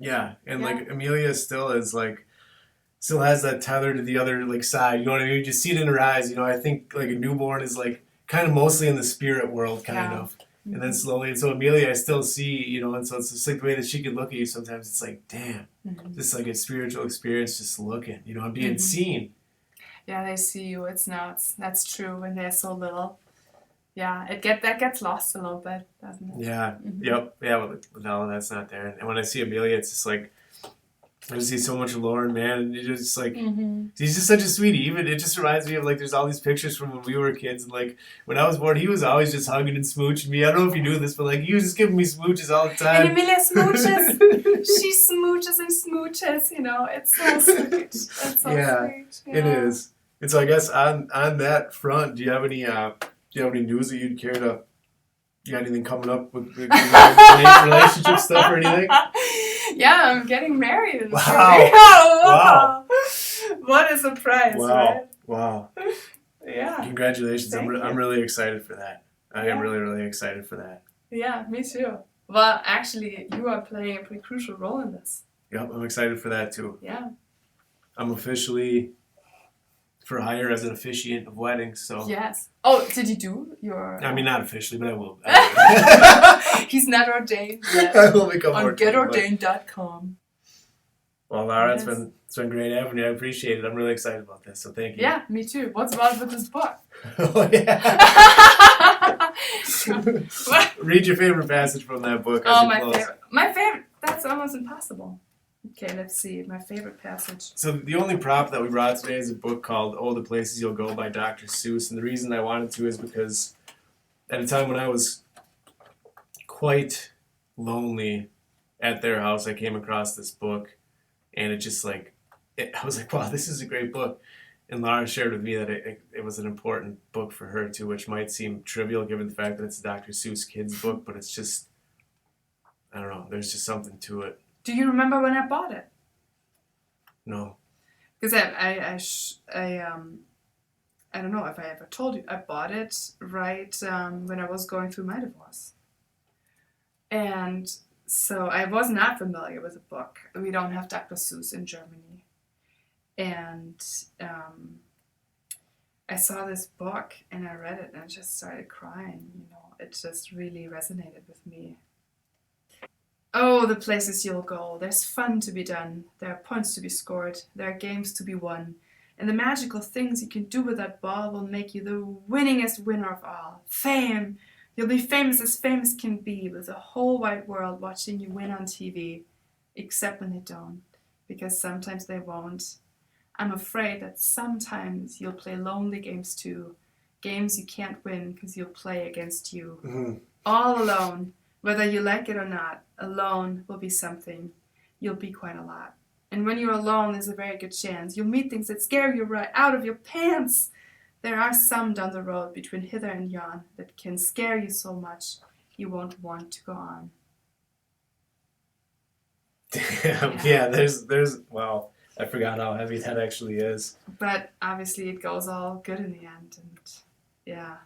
S2: Yeah, and like Amelia still has that tether to the other like side. You know what I mean? You just see it in her eyes. You know, I think like a newborn is like kind of mostly in the spirit world, kind of. And then slowly, and so Amelia, I still see, you know, and so it's just like the way that she can look at you sometimes. It's like, damn, this is like a spiritual experience, just looking, you know, I'm being seen. Yeah,
S1: they see you. It's nuts. That's true when they're so little. Yeah, that gets lost a little bit, doesn't it?
S2: Yeah, yep, yeah. With Ella, that's not there. And when I see Amelia, it's just like, I just see so much of Lauren, man, and it's just like, he's just such a sweetie. Even it just reminds me of like, there's all these pictures from when we were kids, and like when I was born, he was always just hugging and smooching me. I don't know if you knew this, but like he was just giving me smooches all the time.
S1: And Amelia smooches. She smooches and smooches. You know, it's so sweet. It's so sweet. Yeah.
S2: It is. And so I guess on that front, do you have any news that you'd care to You got anything coming up with relationship stuff or anything?
S1: Yeah, I'm getting married in
S2: Wow.
S1: wow. What a surprise, right?
S2: Wow.
S1: Yeah.
S2: Congratulations.
S1: Thank you.
S2: I'm really excited for that. I am
S1: Yeah.
S2: really, really excited for that.
S1: Yeah, me too. Well, actually, you are playing a pretty crucial role in this.
S2: Yep, I'm excited for that too.
S1: Yeah.
S2: I'm officially for hire as an officiant of weddings, so.
S1: Yes. Oh, did you do your...
S2: I mean, not officially, but I will.
S1: He's not ordained yet.
S2: I will become
S1: On
S2: ordained,
S1: getordained.com.
S2: Well, Lara,
S1: Yes.
S2: it's been great having you. I appreciate it. I'm really excited about this, so thank you.
S1: Yeah, me too. What's wrong with this book?
S2: Oh, yeah. Read your favorite passage from that book.
S1: Oh, my favorite. My favorite. That's almost impossible. Okay, let's see. My favorite passage.
S2: So the only prop that we brought today is a book called Oh, the Places You'll Go by Dr. Seuss. And the reason I wanted to is because at a time when I was quite lonely at their house, I came across this book. And it just I was like, wow, this is a great book. And Lara shared with me that it was an important book for her too, which might seem trivial given the fact that it's a Dr. Seuss kids book, but it's just, I don't know, there's just something to it.
S1: Do you remember when I bought it?
S2: No.
S1: Because I don't know if I ever told you. I bought it right when I was going through my divorce. And so I was not familiar with the book. We don't have Dr. Seuss in Germany. And I saw this book and I read it and I just started crying. You know, it just really resonated with me. Oh, the places you'll go. There's fun to be done. There are points to be scored. There are games to be won. And the magical things you can do with that ball will make you the winningest winner of all. Fame! You'll be famous as famous can be, with the whole wide world watching you win on TV. Except when they don't, because sometimes they won't. I'm afraid that sometimes you'll play lonely games too. Games you can't win because you'll play against you.
S2: Mm-hmm.
S1: All alone. Whether you like it or not, alone will be something. You'll be quite a lot. And when you're alone, there's a very good chance you'll meet things that scare you right out of your pants. There are some down the road between hither and yon that can scare you so much you won't want to go on.
S2: Damn, yeah, there's, wow, I forgot how heavy that actually is.
S1: But obviously it goes all good in the end, and yeah.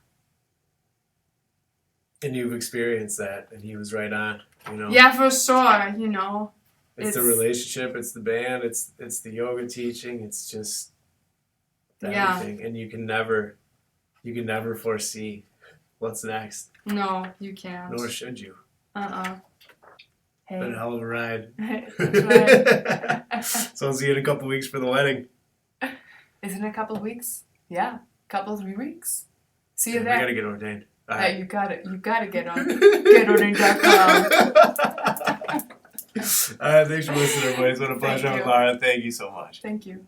S2: And you've experienced that, and he was right on, you know.
S1: Yeah, for sure, you know.
S2: It's the relationship, it's the band, it's the yoga teaching, it's just everything. And you can never foresee what's next.
S1: No, you can't.
S2: Nor should you.
S1: Hey.
S2: It's been a hell of a ride.
S1: That's right.
S2: So I'll see you in a couple weeks for the wedding.
S1: Is it in a couple of weeks? Yeah, couple 3 weeks. See you
S2: We
S1: there.
S2: gotta get ordained. All
S1: Hey,
S2: right.
S1: you gotta get on getordained.com.
S2: All right, thanks for listening, everybody. It's been a pleasure with Lara. Thank you so much.
S1: Thank you.